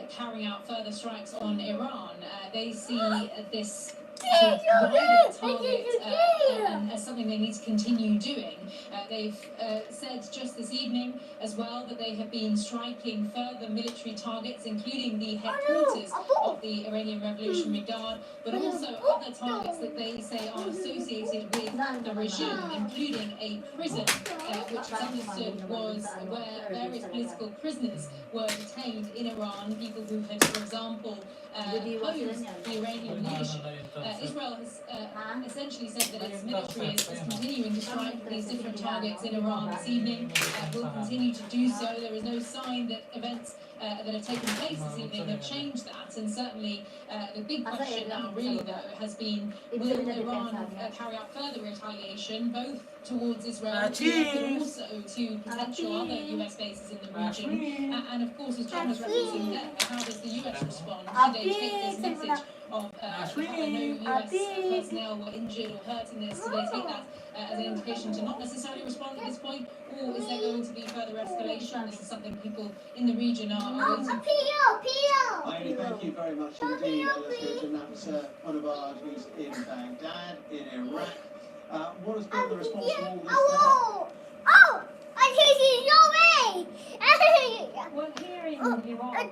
carrying out further strikes on Iran. They see this sort of wider target as something they need to continue doing. They've said just this evening as well that they have been striking further military targets, including the headquarters of the Iranian Revolutionary Guard, but also other targets that they say are associated with the regime, including a prison, which is understood was where various political prisoners were detained in Iran, people who had, for example, opposed the Iranian leadership. Israel has essentially said that its military is continuing to strike these different targets in Iran this evening, will continue to do so. There is no sign that events that have taken place this evening have changed that, and certainly the big question now really though has been, will Iran carry out further retaliation both towards Israel but also to potential other US bases in the region, and of course, as John was referencing there, how does the US respond? Do they take this message of the fact that no US personnel were injured or hurt in this? Do they take that as an indication to not necessarily respond at this point, or is there going to be further escalation? This is something people in the region are waiting for. Ione, thank you very much indeed. Let's go to Nafisa Onabad, who's in Baghdad, in Iraq. What has been the response to all this there? Well, here in Iran, I'm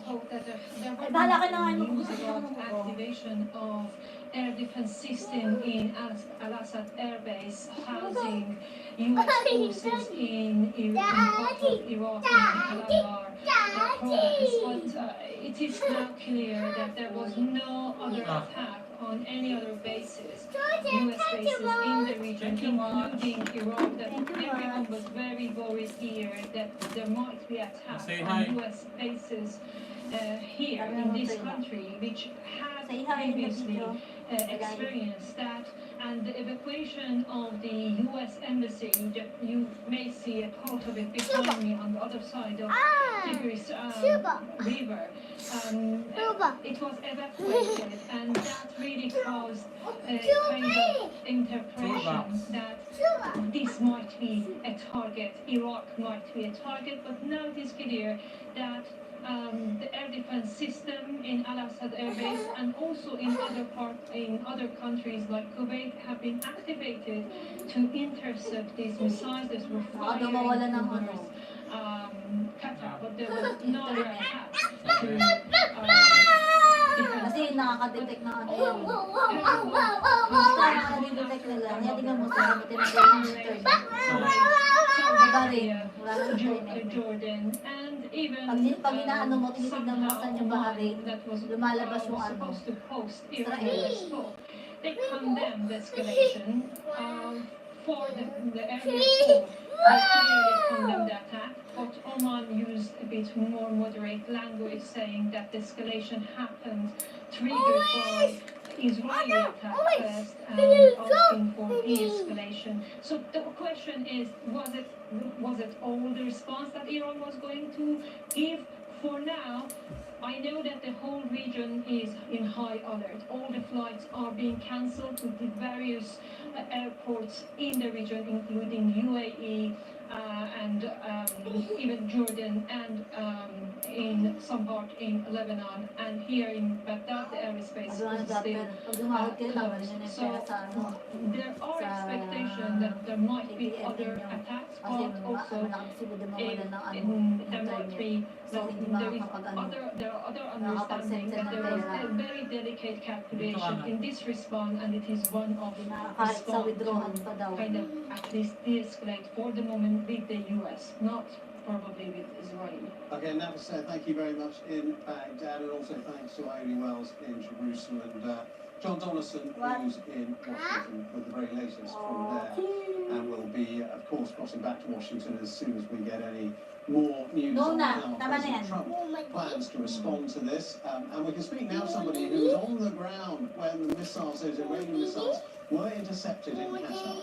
told that there were news about activation of air defense system in Al-Assad Air Base, housing U.S. forces in part of Iraq and Al-Anbar province. But it is now clear that there was no other attack on any other bases, U.S. bases in the region, including Iraq, that everyone was very worried here that there might be attacks on U.S. bases here in this country, which had previously experienced that. And the evacuation of the U.S. embassy, that you may see a part of it behind me on the other side of Tigris River, it was evacuated, and that really caused a kind of interpretation that this might be a target, Iraq might be a target, but now it is clear that the air defense system in Al-Assad Air Base and also in other countries like Kuwait have been activated to intercept these missiles that were fired towards Qatar, but there was no other attack Kasi nakaka-detect na ano yan. Basta nakaka-detect nila. Kaya tingnan mo sa tinagalan ng return. Iba rin. Wala nang return. Jordan, and even Pag inaano mo, tinitignan mo saan yung Bahrain, lumalabas yung ano. Israel. They condemned the escalation for the area 4. They clearly condemned the attack, but Oman used a bit more moderate language, saying that the escalation happened triggered by Israeli attack first and asking for de-escalation. So the question is, was it all the response that Iran was going to give? For now, I know that the whole region is in high alert. All the flights are being cancelled to the various airports in the region, including UAE and even Jordan, and in some part in Lebanon, and here in Baghdad the airspace is still closed. So there are expectations that there might be other attacks, but also there might be there are other understanding that there was a very delicate calculation in this response, and it is one of response to kind of at least de-escalate for the moment with the US, not probably with Israel. Okay, Nafisa, thank you very much in Baghdad, and also thanks to Ione Wells in Jerusalem, and John Donaldson, who's in Washington with the very latest from there, and we'll be, of course, crossing back to Washington as soon as we get any more news on how President Trump plans to respond to this. And we can speak now to somebody who is on the ground when the missiles, those Iranian missiles, were intercepted in Qatar.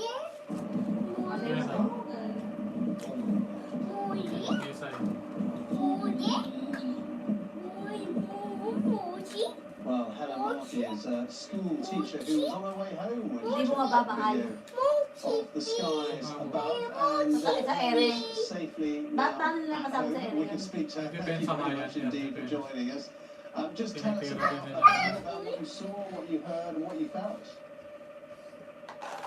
Well, Helen Markey is a school teacher who was on her way home when she took that video of the skies above and safely now at home. We can speak to her. Thank you very much indeed for joining us. Just tell us about what you saw, what you heard, and what you felt.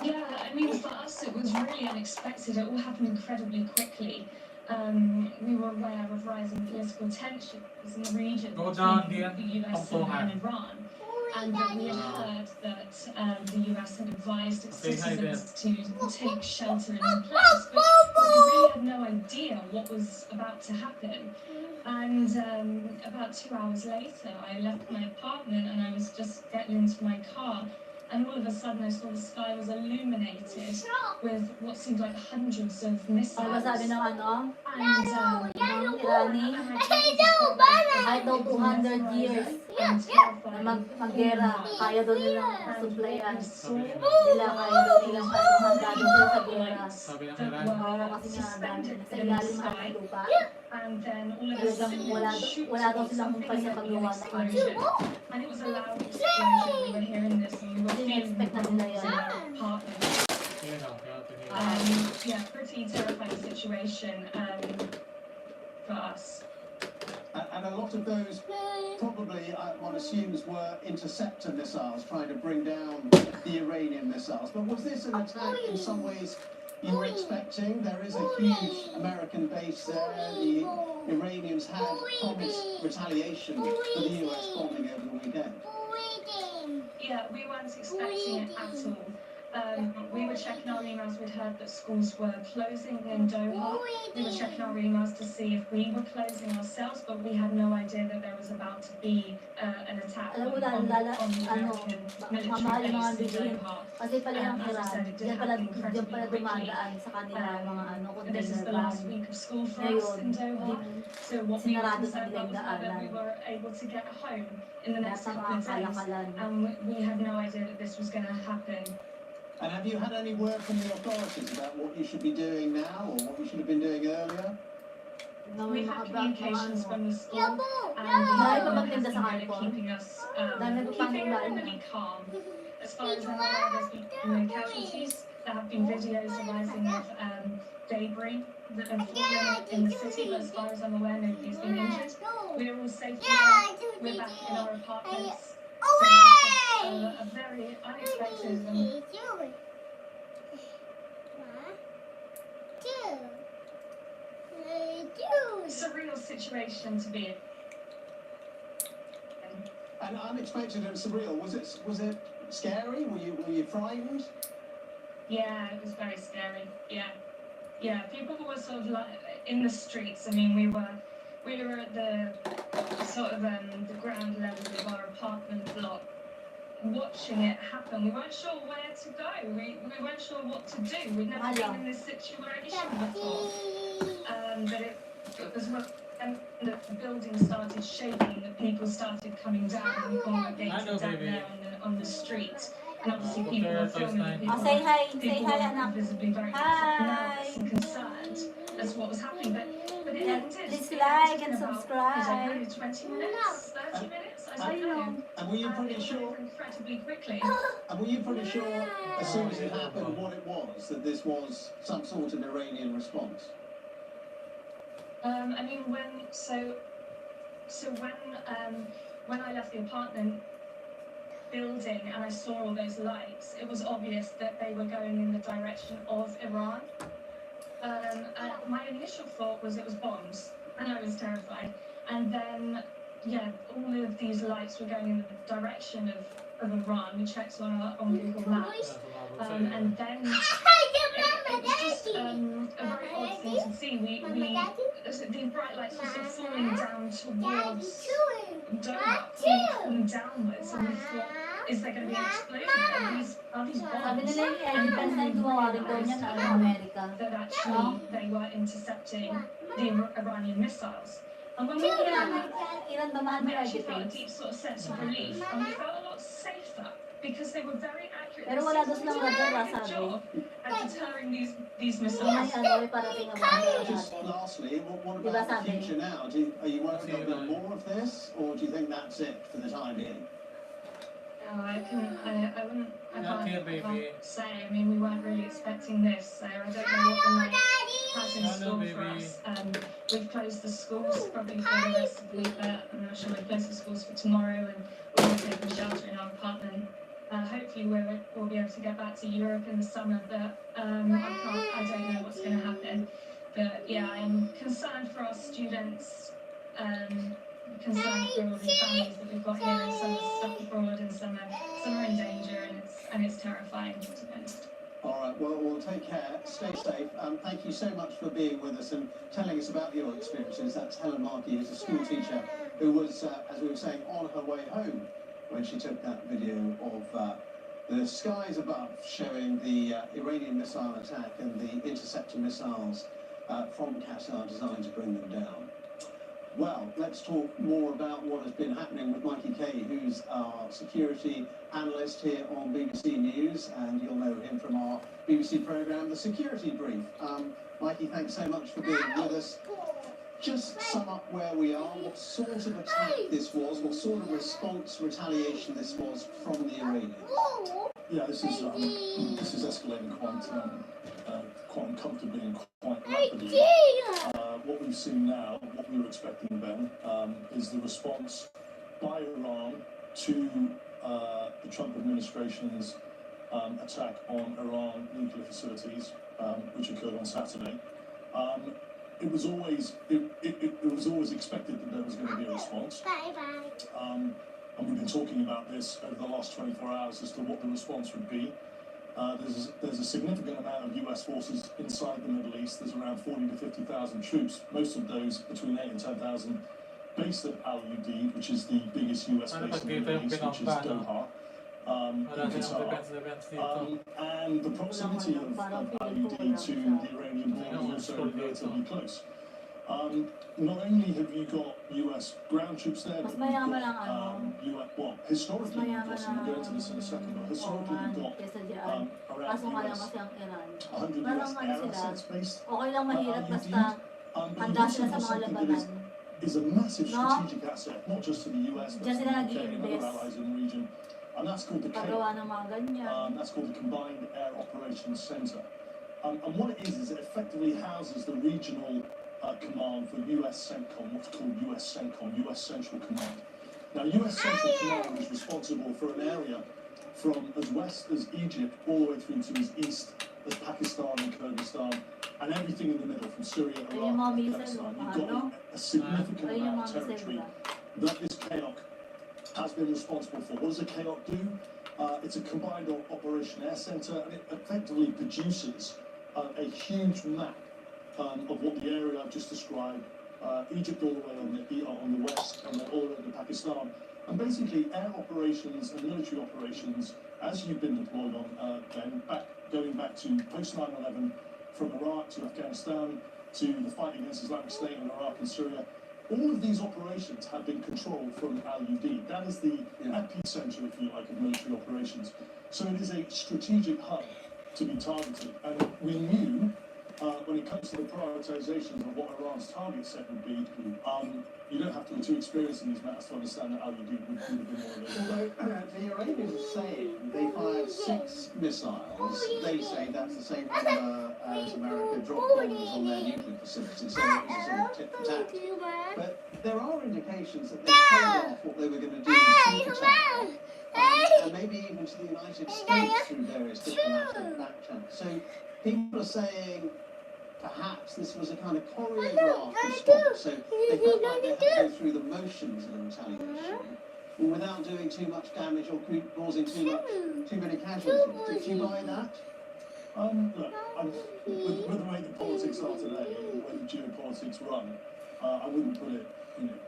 Yeah, I mean, for us, it was really unexpected. It all happened incredibly quickly. We were aware of rising political tensions in the region between the US and Iran. And then we had heard that the US had advised its citizens to take shelter in the place, but we really had no idea what was about to happen. And about 2 hours later, I left my apartment and I was just getting into my car. And all of a sudden, I saw the sky was illuminated with what seemed like hundreds of missiles. Sabi ng ano? And ng Irani, kahit daw 200 years na mag-gera, kaya daw nilang supplyan. Kaya daw nilang handa sila sa gera. Oo, kasi nga dami sa ilalim ng lupa. Wala daw silang humpay sa paggawa ng ano. And it was a loud explosion. We were hearing this and we were Expect na nila yan. Yeah, pretty terrifying situation for us. And a lot of those probably, one assumes, were interceptor missiles trying to bring down the Iranian missiles. But was this an attack in some ways you were expecting? There is a huge American base there. The Iranians had promised retaliation for the US bombing over the weekend. Yeah, we weren't expecting it at all. We were checking our emails. We'd heard that schools were closing in Doha. We were checking our emails to see if we were closing ourselves, but we had no idea that there was about to be an attack on the American military base in Doha. Kasi pala yung Iran, diyan pala dumadaan sa kanila mga ano, This is the last week of school for us in Doha. So what we were concerned about was whether we were able to get home in the next couple of days. And we had no idea that this was going to happen. And have you had any word from the authorities about what you should be doing now or what you should have been doing earlier? We've had communications from the school and they're keeping us keeping everybody calm. As far as I'm aware, there's been no casualties. There have been videos arising of debris that have fallen in the city, but as far as I'm aware, nobody's been injured. We're all safe now. We're back in our apartments. So a very unexpected surreal situation to be in. And unexpected and surreal. Was it scary? Were you frightened? Yeah, it was very scary. Yeah. People were sort of like in the streets. I mean, we were at the sort of the ground level of our apartment block, watching it happen. We weren't sure where to go. We weren't sure what to do. We'd never been in this situation before. But it was when the building started shaking, that people started coming down and congregating down there on the street. And obviously people were filming people. Say hi, People were visibly very nervous and concerned as to what was happening. But it ended. Please like and subscribe. 20 minutes, 30 minutes, I don't know. And were you pretty sure? Incredibly quickly. And were you pretty sure as soon as it happened what it was, that this was some sort of Iranian response? I mean, when I left the apartment building and I saw all those lights, it was obvious that they were going in the direction of Iran. And my initial thought was it was bombs, and I was terrified. And then, all of these lights were going in the direction of Iran. We checked on Google Maps, and then it was just a very odd thing to see. The bright lights were sort of falling down towards Doha, falling downwards, and we thought, is there going to be an explosion? Are these bombs? That actually they were intercepting the Iranian missiles. And when we actually felt a deep sort of sense of relief, and we felt a that because they were very accurate. Pero wala doon silang radar, They did a very good sabi. job at deterring these May missiles. may parating ang mga Just natin. lastly, what Diba about the sabi? future now? Are you worried about a bit more of this, or do you think that's it for the time being? No, I wouldn't, Not here, I baby. can't say. I mean, we weren't really expecting this, so I don't know what the night has in Hello, store for baby. us. We've closed the schools probably for the rest of the week, but I'm not sure we've closed the schools for tomorrow, and we're going to take a shelter in our apartment. Hopefully we'll be able to get back to Europe in the summer, but I don't know what's going to happen. But yeah, I'm concerned for our students, concerned for all the families that we've got here, and some are stuck abroad, and some are in danger, and it's terrifying, to be honest. All right, well, we'll take care. Stay safe. Thank you so much for being with us and telling us about your experiences. That's Helen Markey, who's a school teacher who was, as we were saying, on her way home when she took that video of the skies above, showing the Iranian missile attack and the interceptor missiles from Qatar designed to bring them down. Well, let's talk more about what has been happening with Mikey Kay, who's our security analyst here on BBC News, and you'll know him from our BBC programme, The Security Brief. Mikey, thanks so much for being with us. Just sum up where we are, what sort of attack this was, what sort of response, retaliation this was from the Iranians. Yeah, this is escalating quite uncomfortably and quite rapidly. What we've seen now, what we were expecting then, is the response by Iran to the Trump administration's attack on Iran nuclear facilities, which occurred on Saturday. It was always expected that there was going to be a response. And we've been talking about this over the last 24 hours as to what the response would be. There's a significant amount of US forces inside the Middle East. There's around 40 to 50,000 troops, most of those between 8 and 10,000 based at Al Udeid, which is the biggest US base in the Middle East, which is Doha. In Qatar. And the proximity of Al Udeid to the Iranian border is also relatively close. Not only have you got US ground troops there, but historically, we'll go into this in a second, but historically you've got around US 100 US air assets based at Al Udeid. But you've also got something that is a massive strategic asset, not just to the US, but to the UK and other allies in the region. And that's called the CAOC. That's called the Combined Air Operations Center. And what it is it effectively houses the regional command for US CENTCOM, what's called US CENTCOM, US Central Command. Now, US Central Command is responsible for an area from as west as Egypt all the way through to as east as Pakistan and Kurdistan, and everything in the middle from Syria, Iraq, and Afghanistan. You've got a significant amount of territory that this CAOC has been responsible for. What does a CAOC do? It's a Combined Operation Air Center, and it effectively produces a huge map of what the area I've just described, Egypt all the way on the west, and then all the way to Pakistan. And basically, air operations and military operations, as you've been deployed on, going back to post 9/11, from Iraq to Afghanistan to the fight against Islamic State in Iraq and Syria, all of these operations have been controlled from Al Udeid. That is the epicenter, if you like, of military operations. So it is a strategic hub to be targeted. And we knew, when it comes to the prioritizations of what Iran's target set would be, you don't have to be too experienced in these matters to understand that Al Udeid would have been one of those. Although the Iranians are saying they fired 6 missiles, they say that's the same number as America dropped bombs on their nuclear facilities, so it was a sort of tit for tat. But there are indications that they told off what they were going to do to Qatar, and maybe even to the United States through various diplomatic back channels. So people are saying perhaps this was a kind of choreographed response, so they felt like they had to go through the motions of the retaliation without doing too much damage or causing too many casualties. Did you buy that? Look, with the way that politics are today, the way that geopolitics run, I wouldn't put it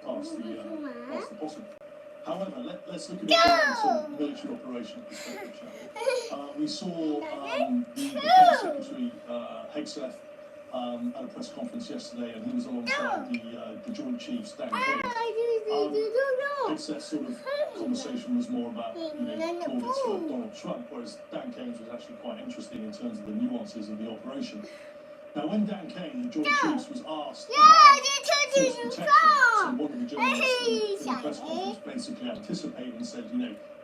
past the possible. However, let's look at it from a military operation perspective, shall we? We saw the Defence Secretary, Hegseth, at a press conference yesterday, and he was alongside the Joint Chiefs, Dan Quayle. It's that sort of conversation was more about, plaudits for Donald Trump, whereas Dan Kane's was actually quite interesting in terms of the nuances of the operation. Now, when Dan Kane, the Joint Chiefs, was asked about force protection, so one of the journalists in the press conference basically anticipated and said,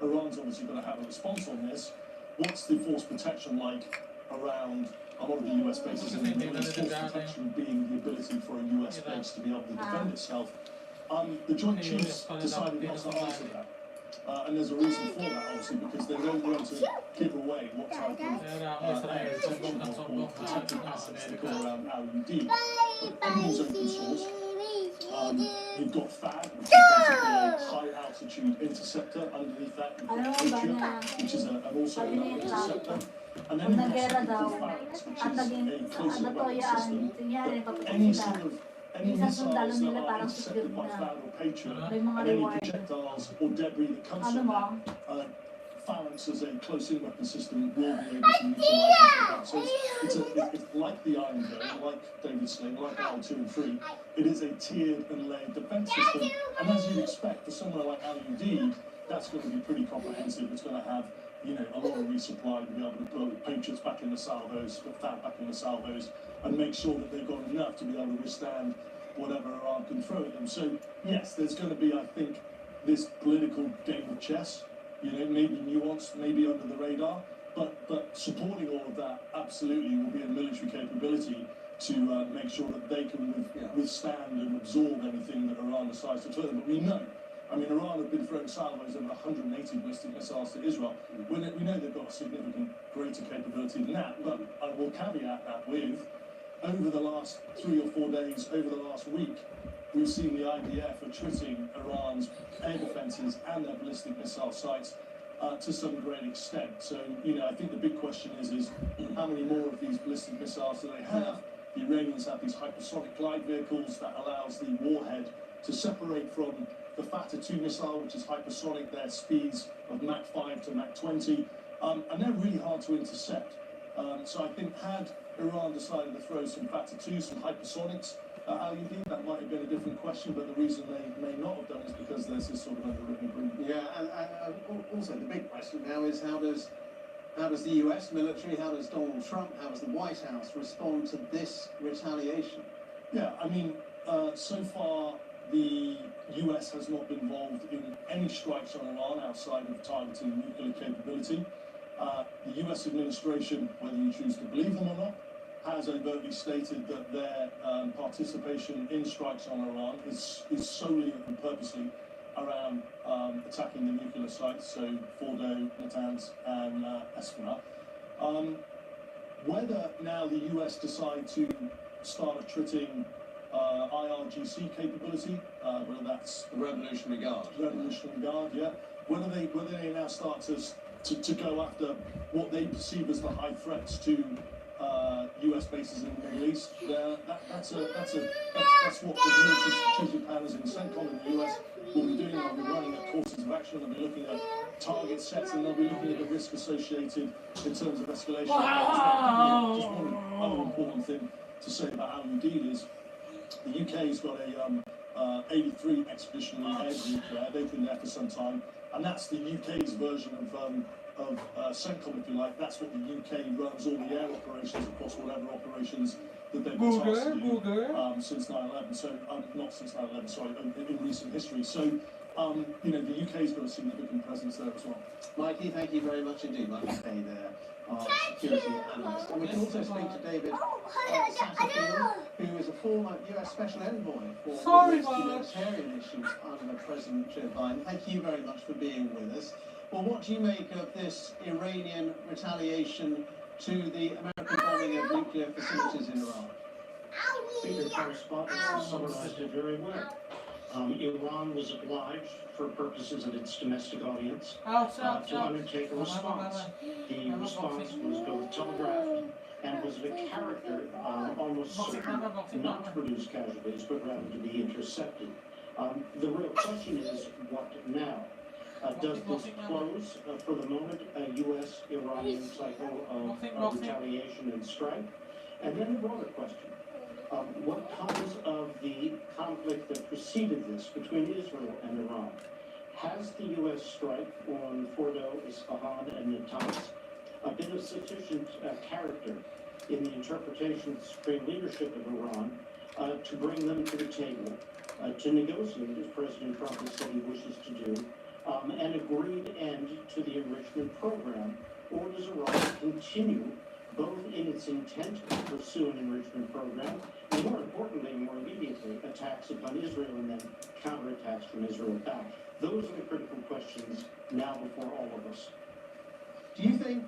Iran's obviously going to have a response on this. What's the force protection like around a lot of the US bases in the Middle East? Force protection being the ability for a US base to be able to defend itself. The Joint Chiefs decided not to answer that. And there's a reason for that, obviously, because they don't want to give away what type of protective assets they got around IUD. Everything's open source. You've got THAAD, which is basically a high-altitude interceptor. Underneath that, you've got Patriot, which is also another interceptor. And then you've got something called FALCON, which is a closer weapon system. But any sort of missiles that are intercepted by THAAD or Patriot, and any projectiles or debris that comes from that, Phalanx as a close-in weapon system will be able to neutralize that. So it's like the Iron Dome, like David Sling, like L2 and 3. It is a tiered and layered defense system. And as you'd expect, for somewhere like IUD, that's going to be pretty comprehensive. It's going to have, a lot of resupply to be able to put Patriots back in the salvos, put THAAD back in the salvos, and make sure that they've got enough to be able to withstand whatever Iran can throw at them. So, yes, there's going to be, I think, this political game of chess. Maybe nuanced, maybe under the radar, but supporting all of that absolutely will be a military capability to make sure that they can withstand and absorb anything that Iran decides to throw them. But we know, Iran have been throwing salvos over 180 ballistic missiles to Israel. We know they've got a significant greater capability than that, but I will caveat that with, over the last 3 or 4 days, over the last week, we've seen the IDF attriting Iran's air defences and their ballistic missile sites to some great extent. So, I think the big question is how many more of these ballistic missiles do they have? The Iranians have these hypersonic glide vehicles that allows the warhead to separate from the Fatah 2 missile, which is hypersonic, their speeds of Mach 5 to Mach 20, and they're really hard to intercept. So I think had Iran decided to throw some Fatah 2, some hypersonics, IUD, that might have been a different question, but the reason they may not have done is because there's this sort of underwritten agreement. Yeah, and also the big question now is how does the US military, how does Donald Trump, how does the White House respond to this retaliation? Yeah, so far the US has not been involved in any strikes on Iran outside of targeting nuclear capability. The US administration, whether you choose to believe them or not, has overtly stated that their participation in strikes on Iran is solely and purposely around attacking the nuclear sites, so Fordo, Natanz, and Esfahani. Whether now the US decide to start attriting IRGC capability, whether that's the Revolutionary Guard. Revolutionary Guard, yeah. Whether they now start to go after what they perceive as the high threats to US bases in the Middle East, that's what the military strategic planners in CENTCOM in the US will be doing. They'll be running at courses of action, they'll be looking at target sets, and they'll be looking at the risk associated in terms of escalation. Just one other important thing to say about IUD is the UK's got a 83 expeditionary air group there. They've been there for some time, and that's the UK's version of CENTCOM, if you like. That's what the UK runs all the air operations across whatever operations that they've been tasked to do since 9/11. So, not since 9/11, sorry, in recent history. So, the UK's got a significant presence there as well. Mikey, thank you very much indeed. Mikey Kay there, our security analyst. And we can also speak to David Satterfield, who is a former US Special Envoy for humanitarian issues under President Joe Biden. Thank you very much for being with us. Well, what do you make of this Iranian retaliation to the American bombing of nuclear facilities in Iran? Peter correspondent summarized it very well. Iran was obliged, for purposes of its domestic audience, to undertake a response. The response was both telegraphed and was of a character almost certain not to produce casualties, but rather to be intercepted. The real question is, what now? Does this close, for the moment, a U.S.-Iranian cycle of retaliation and strike? And then the broader question, What comes of the conflict that preceded this between Israel and Iran? Has the U.S. strike on Fordo, Isfahan, and Natanz been of sufficient character in the interpretation of the supreme leadership of Iran to bring them to the table, to negotiate, as President Trump has said he wishes to do, an agreed end to the enrichment program? Or does Iran continue both in its intent to pursue an enrichment program, and more importantly, more immediately, attacks upon Israel and then counterattacks from Israel back? Those are the critical questions now before all of us. Do you think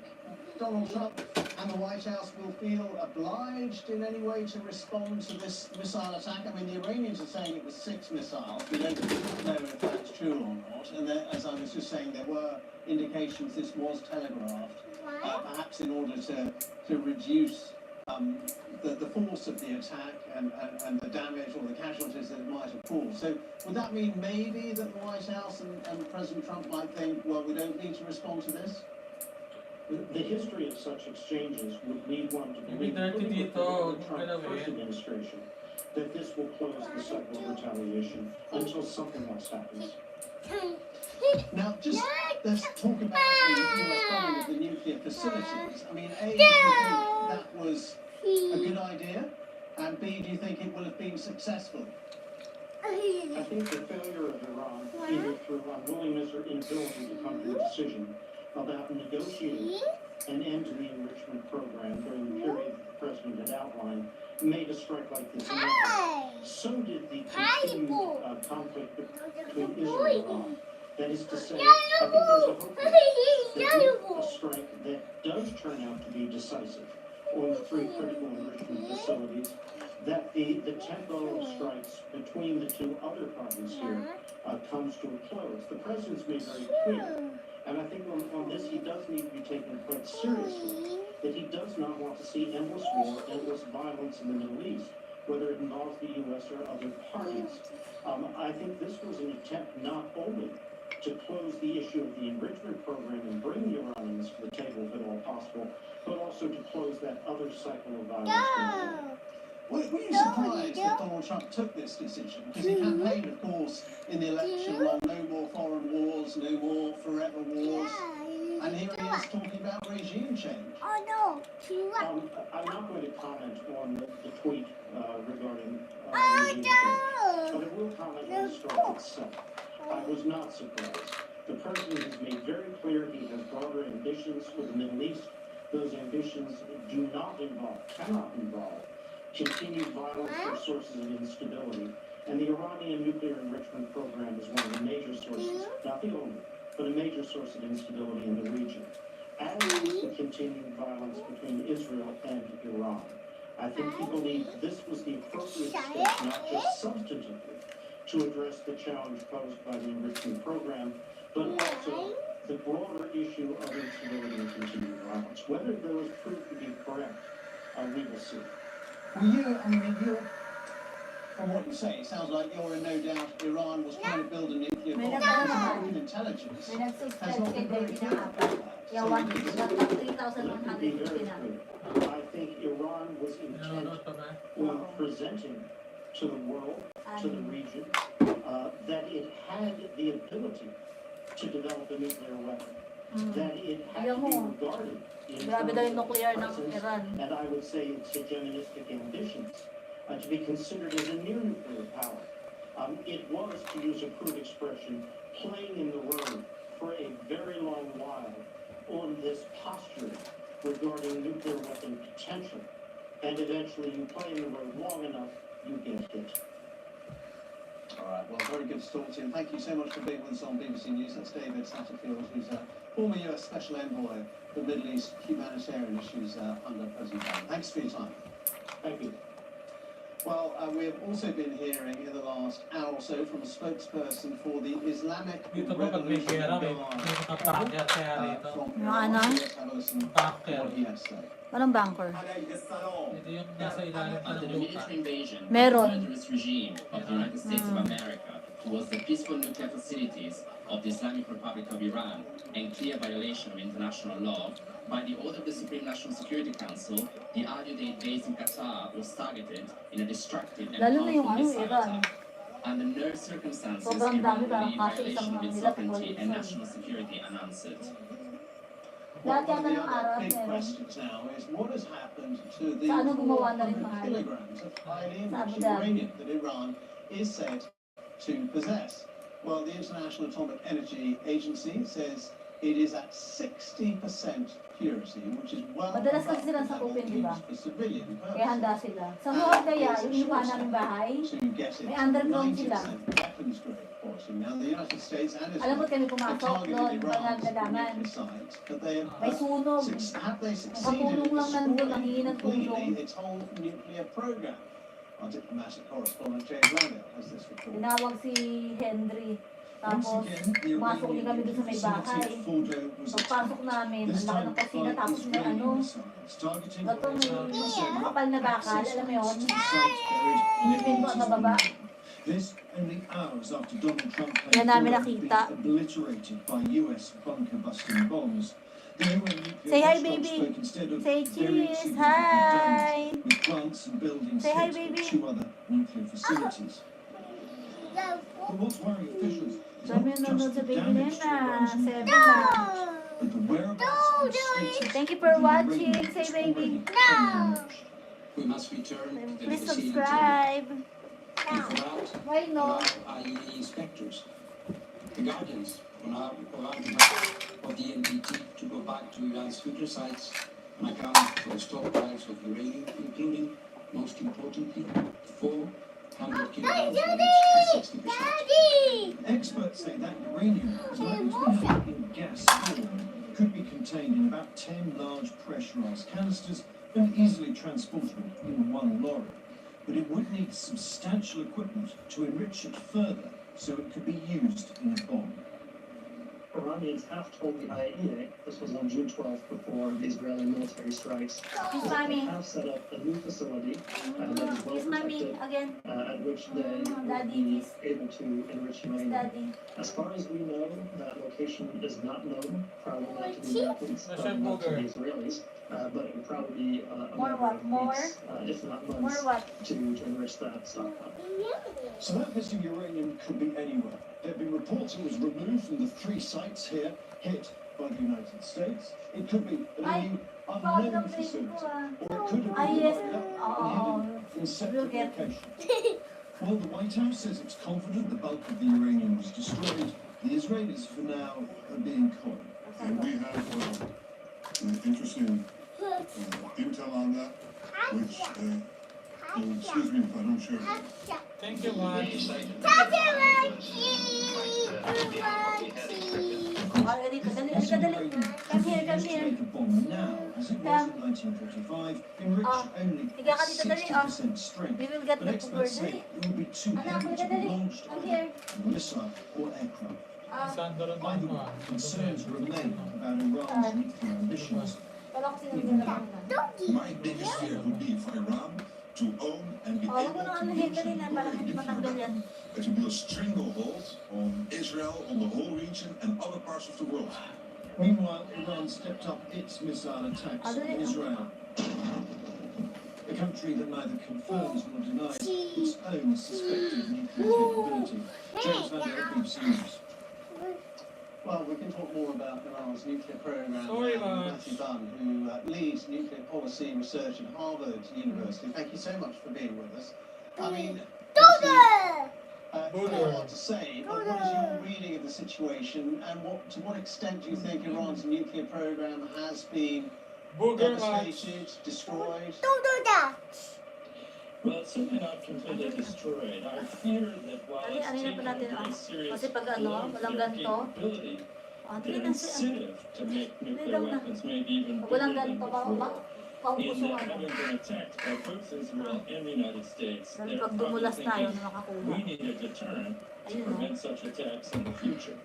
Donald Trump and the White House will feel obliged in any way to respond to this missile attack? I mean, the Iranians are saying it was 6 missiles. We don't know if that's true or not. And there, as I was just saying, there were indications this was telegraphed, perhaps in order to reduce the force of the attack and the damage or the casualties that it might have caused. So would that mean maybe that the White House and President Trump might think, well, we don't need to respond to this? The history of such exchanges would lead one to believe, including with the Trump first administration, that this will close the cycle of retaliation until something else happens. Now, just let's talk about the US bombing of the nuclear facilities. I mean, A, do you think that was a good idea? And B, do you think it will have been successful? I think the failure of Iran, either through unwillingness or inability to come to a decision about negotiating an end to the enrichment program during the period that the president had outlined, made a strike like this inevitable. So did the continued conflict between Israel and Iran. That is to say, I think there's a hope that with a strike that does turn out to be decisive on the 3 critical enrichment facilities, that the tempo of strikes between the 2 other parties here comes to a close. The president's made very clear, and I think on this he does need to be taken quite seriously, that he does not want to see endless war, endless violence in the Middle East, whether it involves the U.S. or other parties. I think this was an attempt not only to close the issue of the enrichment program and bring the Iranians to the table if at all possible, but also to close that other cycle of violence. Were you surprised that Donald Trump took this decision? Because he campaigned, of course, in the election on no more foreign wars, no more forever wars. And here he is talking about regime change. Oh no! I'm not going to comment on the tweet regarding regime change, but I will comment on the strike itself. I was not surprised. The president has made very clear he has broader ambitions for the Middle East. Those ambitions do not involve, cannot involve, continued violence or sources of instability. And the Iranian nuclear enrichment program is one of the major sources, not the only, but a major source of instability in the region. As is the continued violence between Israel and Iran. I think he believed this was the appropriate step, not just substantively, to address the challenge posed by the enrichment program, but also the broader issue of instability and continued violence. Whether those prove to be correct, we will see. Well, from what you say, it sounds like you're in no doubt Iran was trying to build a nuclear bomb. American intelligence has not been very clear about that. Let me be very clear. I think Iran was intent on presenting to the world, to the region, that it had the ability to develop a nuclear weapon, that it had to be regarded in terms of presence, and I would say its hegemonistic ambitions, to be considered as a near-nuclear power. It was, to use a crude expression, playing in the road for a very long while on this posture regarding nuclear weapon potential. And eventually you play in the road long enough, you get hit. All right, well, very good to talk to you. And thank you so much for being with us on BBC News. That's David Satterfield, who's a former US Special Envoy for Middle East humanitarian issues under President Biden. Thanks for your time. Thank you. Well, we have also been hearing in the last hour or so from a spokesperson for the Islamic Revolution Guard from Iran. Let's have a listen to what he has to say. Walang bunker. Ito yung nasa ilalim pa ng lupa. Meron. Murderous regime of the United States of America towards the peaceful nuclear facilities of the Islamic Republic of Iran and clear violation of international law, by the order of the Supreme National Security Council, the Aludate base in Qatar was targeted in a destructive and Lalo na yung harmful missile Iran. attack. Under no circumstances Sobrang Iran dami, will parang leave kasi violation isang of its nila sovereignty and pag-ulit. national security unanswered. Lahat One of yata the ng other Arab big meron. questions now is what has happened to the Sa ano gumawa na rin 400 mahal? kilograms of highly Sa Abu enriched Dhabi. uranium that Iran is said to possess? Well, the International Atomic Energy Agency says it is at 60% purity, which is well Madalas above kasi silang the level sakupin, di ba? used for civilian Kaya handa purposes. sila. Sa Mukhang kaya, yung lupa namin bahay, To get it may underground 90% sila. weapons grade quality. Now, the United States and Alam mo Israel kami have pumasok doon, targeted Iran's panagkalaman. nuclear sites, but they May sunog. have they Ang succeeded katulong in lang nandun, ang hingi destroying ng tulong. completely its whole nuclear program? Our diplomatic correspondent James Landale has this report. Tinawag si Henry. Once Tapos, again, the pumasok din Iranian kami doon sa may facility bahay. at Fordo was Pagpasok attacked. namin, This ang laki time ng kusina, by tapos may Israeli ano, missiles targeting bato may kapal na bakal, access alam mo yun? routes to sites buried Inipin ko ang nababa. This only hours after Donald Trump Yan claimed namin Fordo had nakita. been obliterated by US bunker-busting bombs. The UN nuclear Say hi, watchdog baby. spoke instead of Say very cheese. significant Hi. damage, with plants and buildings Say hi, hit baby. at 2 other nuclear facilities. But what's worrying officials is Dami not nanonood just sa the baby damage to Nena. Iran's 7 nuclear na. but the whereabouts and status Thank you for of the watching. uranium Say is baby. already We must return to the Please facility. subscribe. And for that, Why no? IEA inspectors, the guardians on behalf of the NPT to go back to Iran's nuclear sites and account for the stockpiles of uranium, including, most importantly, 400 kilograms of each, 60%. Experts say that uranium is likely to be held in gas form, could be contained in about 10 large pressurized canisters and easily transportable in one lorry. But it would need substantial equipment to enrich it further so it could be used in a bomb. Iranians have told the IAEA, this was on June 12th before the Israeli military strikes, that they have set up a new facility that is well Kiss mommy protected, again. at which they will Daddy, be kiss. able to enrich uranium. Daddy. As far as we know, that location is not known, probably not to the Americans, probably not to the Israelis, but it would probably be a More matter what? of More? weeks, if not More months, what? to enrich that stockpile. So that missing uranium could be anywhere. There have been reports it was removed from the 3 sites here, hit by the United States. It could be at a new unknown facility, or it could have been yes. divided up and hidden in separate locations. While the White House says it's confident the bulk of the uranium was destroyed, the Israelis for now are being coy. And we have interesting intel on that, which, excuse me if I don't share it. Thank you, Mike. Oh, dito, dali, halika, dali. Come here, come here. Bomb now, as it was in 1945, enriched only Higa ka dito, dali, oh. 60% strength. We will get But the experts cover, say dali. it will be too Anak, heavy halika, to be dali. launched Come either here. from a missile or aircraft. Sandro Either way, concerns remain about Iran's nuclear ambitions. Wala ko sinabi na lang. My biggest fear would be for Iran to own and be Oh, able wag mo na to anuhin, use dali na, para hindi matanggal yan. it will be a stranglehold on Israel, on the whole region and other parts of the world. Meanwhile, Iran stepped up its missile attacks on Israel. A country that neither confirms nor denies its own suspected nuclear capability. James Van Der BBC News. Well, we can talk more about Iran's nuclear program Sorry, with Mark. Matthew Dunn, who leads nuclear policy research at Harvard University. Thank you so much for being with us. I mean, quite a lot to say, but what is your reading of the situation, and to what extent do you think Iran's nuclear program has been devastated, destroyed? Don't do that. Well, it's certainly not completely destroyed. I fear that while it's Ano taken pa a natin, very oh. serious Kasi pag blow ano, to walang their ganito. capability, Oh, their dali na si... incentive to make nuclear lang na. weapons may be even Pag bigger walang than ganito, before. paubos In yung that ano. having been attacked by both Israel and the United States, Dahil they're pag probably dumulas tayo thinking na makakuha. we need a deterrent to Ayun, prevent such attacks in the future.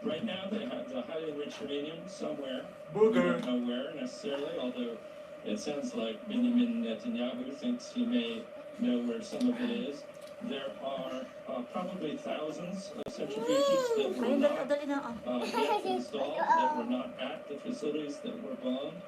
Right now, they have the highly enriched uranium somewhere. We don't know where necessarily, although it sounds like Benjamin Netanyahu thinks he may know where some of it is. there are probably thousands of centrifuges that were not yet installed, that were not at the facilities that were bombed.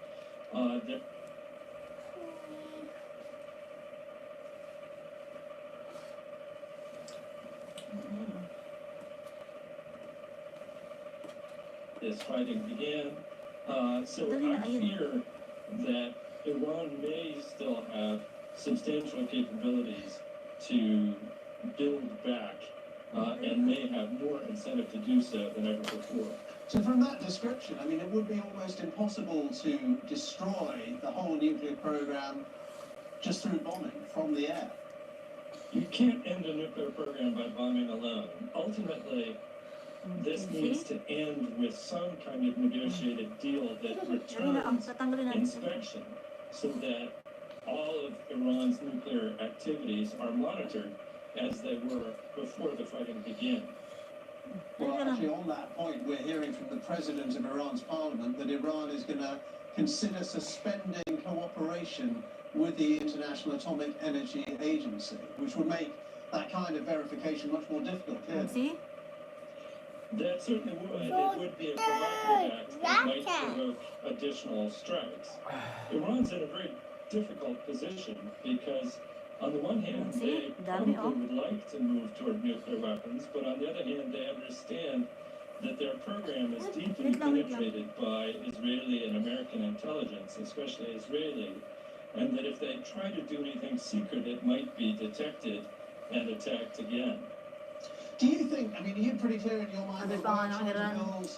This fighting began. So I fear that Iran may still have substantial capabilities to build back and may have more incentive to do so than ever before. So from that description, I mean, it would be almost impossible to destroy the whole nuclear program just through bombing from the air. You can't end a nuclear program by bombing alone. Ultimately, this needs to end with some kind of negotiated deal that returns inspection so that all of Iran's nuclear activities are monitored as they were before the fighting began. Well, actually, on that point, we're hearing from the president of Iran's parliament that Iran is going to consider suspending cooperation with the International Atomic Energy Agency, which would make that kind of verification much more difficult. See? That certainly would. It would be a provocative act that might provoke additional strikes. Iran's in a very difficult position because, on the one hand, they probably would like to move toward nuclear weapons, but on the other hand, they understand that their program is deeply penetrated by Israeli and American intelligence, especially Israeli, and that if they try to do anything secret, it might be detected and attacked again. Do you think, I mean, are you pretty clear in your mind that Iran trying to build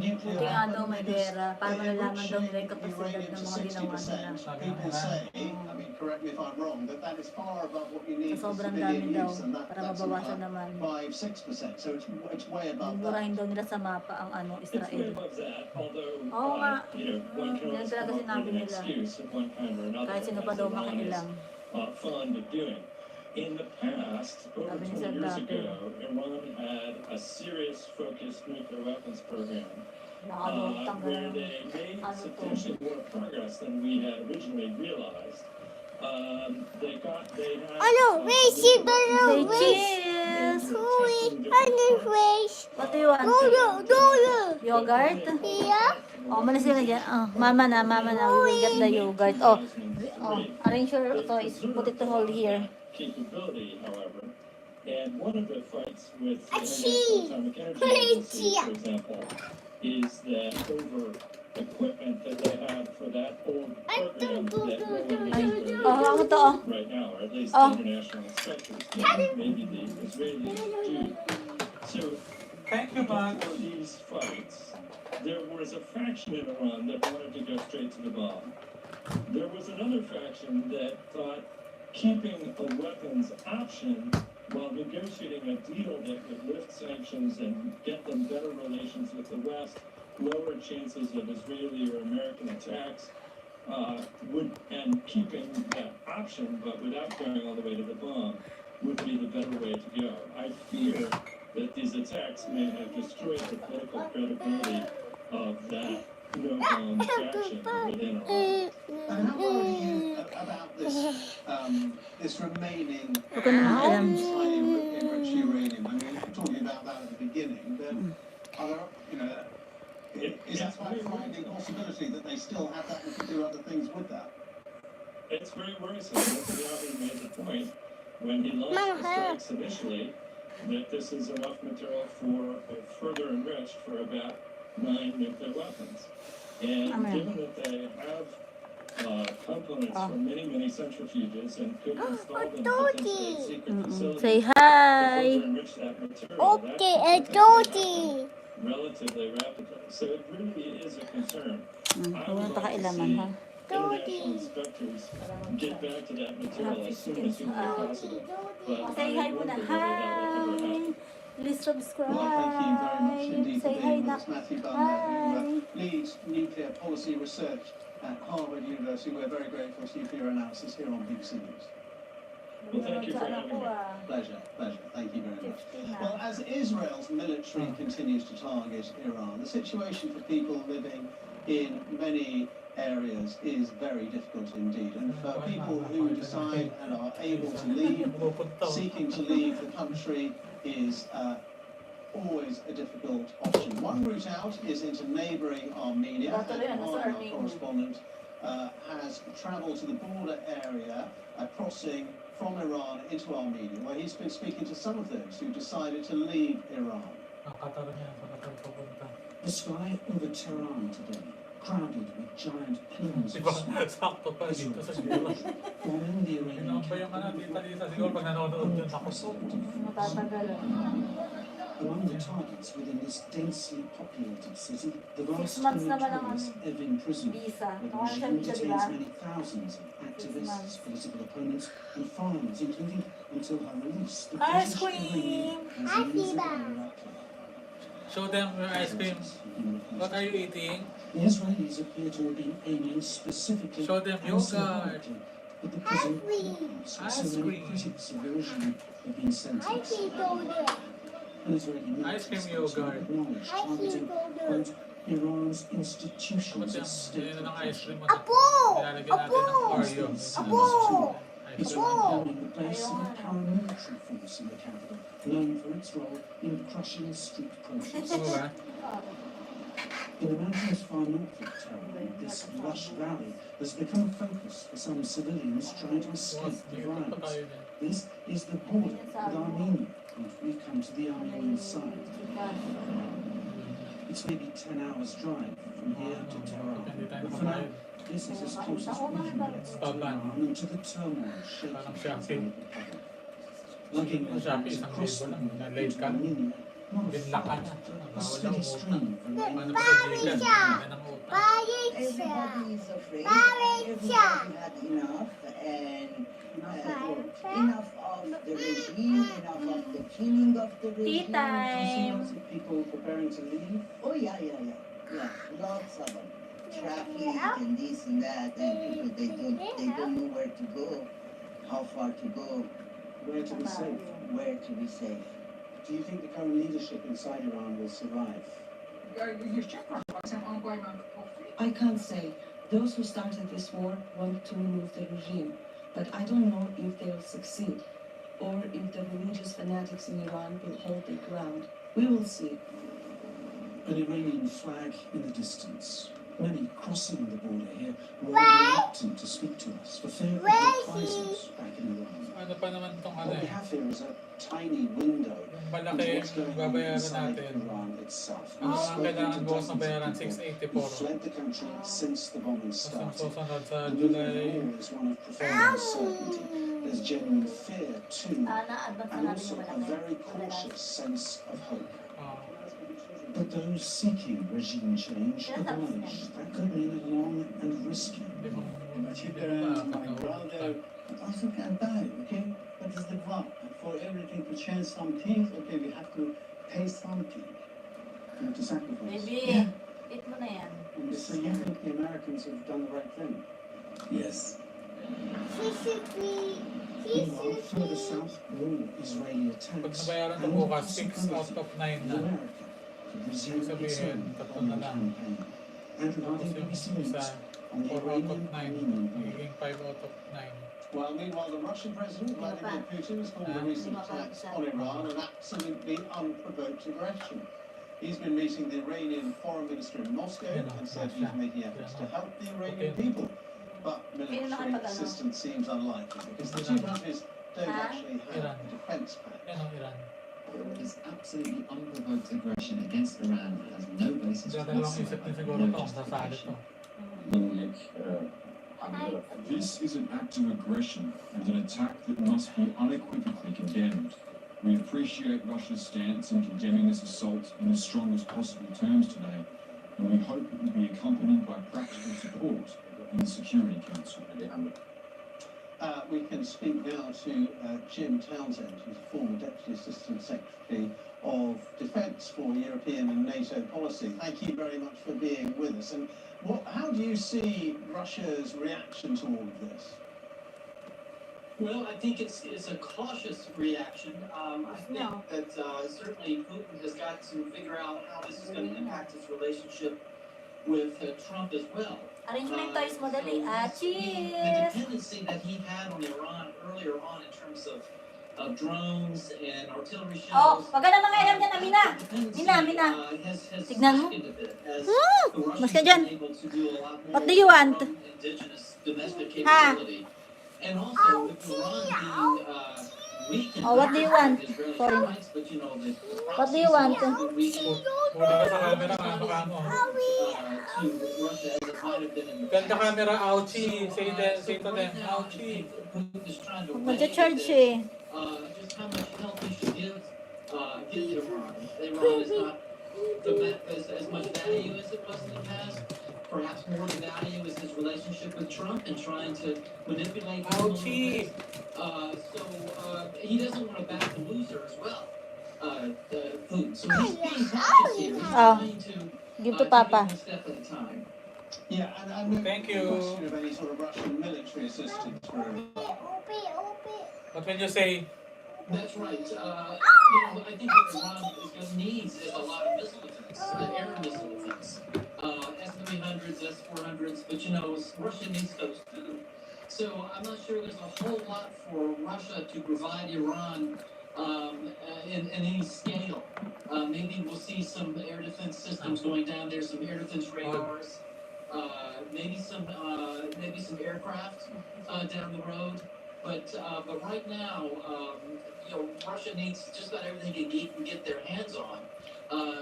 nuclear Buti nga weapons? daw may pera, para malalaman daw nila yung kapasidad ng mga ginawa nila. People say, I mean, correct me if I'm wrong, that that is far above what you need for Sobrang civilian dami daw, use, and para that's mabawasan naman. 5-6%, so it's way above that. Burahin daw nila sa mapa ang ano, It's way Israel. above that, although, Oo nga. one can Yan always talaga come up sinabi with an nila. excuse of one kind or another, Kahit sino pa as daw Iran is makialam. fond of doing. In the past, over 20 years ago, Iran had a serious focused nuclear weapons program where they made substantially more progress than we had originally realized. They had What do you want? Yogurt? Oh, malis sila dyan. Oh, mama na. We will get the yogurt. Oh, arrange your toys. Put it to hold here. Capability, however, and one of the fights with the International Atomic Energy Agency, for example, is that over equipment that they have for that old program that no one knows right now, or at least the international inspectors, maybe the Israelis do. So, before these fights, there was a faction in Iran that wanted to go straight to the bomb. There was another faction that thought keeping a weapons option while negotiating a deal that would lift sanctions and get them better relations with the West, lower chances of Israeli or American attacks, and keeping that option, but without going all the way to the bomb, would be the better way to go. I fear that these attacks may have destroyed the political credibility of that no-bomb faction within Iran. And how worried are you about this remaining highly enriched uranium? I mean, we're talking about that at the beginning, but are there, is that a frightening possibility that they still have that and can do other things with that? It's very worrisome. Netanyahu made the point when he launched the strikes initially that this is enough material for further enriched for about 9 nuclear weapons. And given that they have components from many centrifuges and could install them potentially at secret facilities Say hi. to further enrich that material, that could relatively rapidly. So it really is a concern. I would like to see international inspectors get back to that material as soon as humanly possible. But Say hi muna. Hi. Please subscribe. Well, thank you very much indeed for Say hi being with na. us, Matthew Bunda, who leads nuclear policy research at Harvard University. We're very grateful to you for your analysis here on BBC News. Well, thank you for having me. Pleasure. Thank you very much. Well, as Israel's military continues to target Iran, the situation for people living in many areas is very difficult indeed. And for people who decide and are able to leave, seeking to leave the country is always a difficult option. One route out is into neighbouring Armenia. Our correspondent has travelled to the border area, crossing from Iran into Armenia, where he's been speaking to some of those who decided to leave Iran. The sky over Tehran today, crowded with giant plumes of smoke. Bombing the Iranian Among the targets within this densely populated city, the vast notorious Evin prison, where the regime detains many thousands of activists, political opponents, and foreigners, including, until her release, the Ice British cream! Iranian Show them your ice cream. What are you eating? The Israelis appear to have been aiming specifically Show them and yogurt. symbolically at the prison camps where so many critics of the regime have been sentenced. An Israeli military spokesman acknowledged targeting, quote, Iran's institutions of state. Israel bombing the base of a paramilitary force in the capital, known for its role in crushing street protests. In America's far north of Tehran, this lush valley has become a focus for some civilians trying to escape the violence. This is the border with Armenia, and we've come to the Armenian side. It's maybe 10 hours drive from here to Tehran, but for now, this is as close as we can get to Iran and to the turmoil shaking the Republic. Lugging Iranians across the border into Armenia, not a fight, a steady stream of Iranian Everybody is afraid. Everybody had enough, and enough of the regime, enough of the killing of the regime. Do you see lots of people preparing to leave? Oh yeah, lots of them. Traffic and this and that, and people they don't know where to go, how far to go, Where to be safe? where to be safe. Do you think the current leadership inside Iran will survive? I can't say. Those who started this war want to remove the regime, but I don't know if they'll succeed, or if the religious fanatics in Iran will hold their ground. We will see. An Iranian flag in the distance. Many crossing the border here were reluctant to speak to us for fear of reprisals back in Iran. What we have here is a tiny window into what's going on inside Iran itself. We've spoken to dozens of people who fled the country since the bombing started. The movement is one of profound uncertainty. There's genuine fear too, and also a very cautious sense of hope. But those seeking regime change acknowledge that could mean a long and risky. My brother also can die, okay? That is the one. And for everything to change some things, okay, we have to pay something. We have to sacrifice. Baby, eat mo na yan. So you think the Americans have done the right thing? Yes. Meanwhile, further south, more Israeli attacks Pag nabayaran and na the bukas, 6 out of 9 na. America to resume its Sabihin, own tatlo na bombing lang. campaign. And regarding Tapos yung BBC isa, News on the 4 out of Iranian 9. Armenian war. Magiging 5 out of 9. Well, meanwhile, the Russian President, Vladimir Putin, has called the recent attacks on Iran an absolutely unprovoked aggression. He's been meeting the Iranian foreign minister in Moscow and said he's making efforts to help the Iranian people. But military assistance seems unlikely because the two countries don't actually have a defense plan. This absolutely unprovoked aggression against Iran has no basis whatsoever. This is an act of aggression and an attack that must be unequivocally condemned. We appreciate Russia's stance in condemning this assault in the strongest possible terms today, and we hope it will be accompanied by practical support in the Security Council. We can speak now to Jim Townsend, who's former Deputy Assistant Secretary of Defence for European and NATO policy. Thank you very much for being with us. And how do you see Russia's reaction to all of this? Well, I think it's a cautious reaction. I think that certainly Putin has got to figure out how this is going to impact his relationship with Trump as well. Arrange mo na yung toys mo, dali. The Cheers! dependency that he had on Iran earlier on in terms of drones and artillery Oh, shells. wag ka na mga alam dyan, Amina. Mina. Tignan mo. Mas ka dyan. What do you want? Ha? And also, with Iran being weak Oh, what do you want? Sorry. What do you want? Muli ka sa camera, baka ano. Ganda camera, ouchie. Say to them, ouchie. Magja-charge eh. Just how much help we should give Iran. Iran is not as much value as it was in the past. Perhaps more of the value is his relationship with Trump and trying to manipulate him. Ouchie! So he doesn't want to back the loser as well. Putin. So he's being cautious here. He's trying to Give to Papa. take it one step at a time. Yeah, and no Thank you. question of any sort of Russian military assistance for Iran. What will you say? That's right. I think what Iran needs is a lot of missile defense, air missile defense. S-300s, S-400s, but Russia needs those too. So I'm not sure there's a whole lot for Russia to provide Iran in any scale. Maybe we'll see some air defense systems going down there, some air defense radars, maybe some aircraft down the road. But right now, Russia needs just about everything it can get their hands on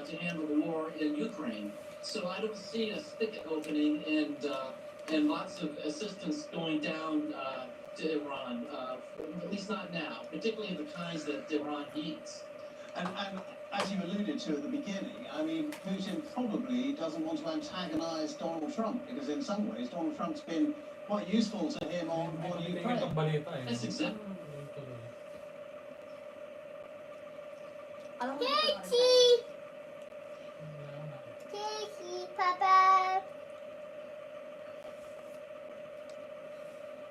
to handle the war in Ukraine. So I don't see a spigot opening and lots of assistance going down to Iran, at least not now, particularly the kinds that Iran needs. And as you alluded to at the beginning, I mean, Putin probably doesn't want to antagonize Donald Trump, because in some ways Donald Trump's been quite useful to him on Ukraine. That's exactly. Papa.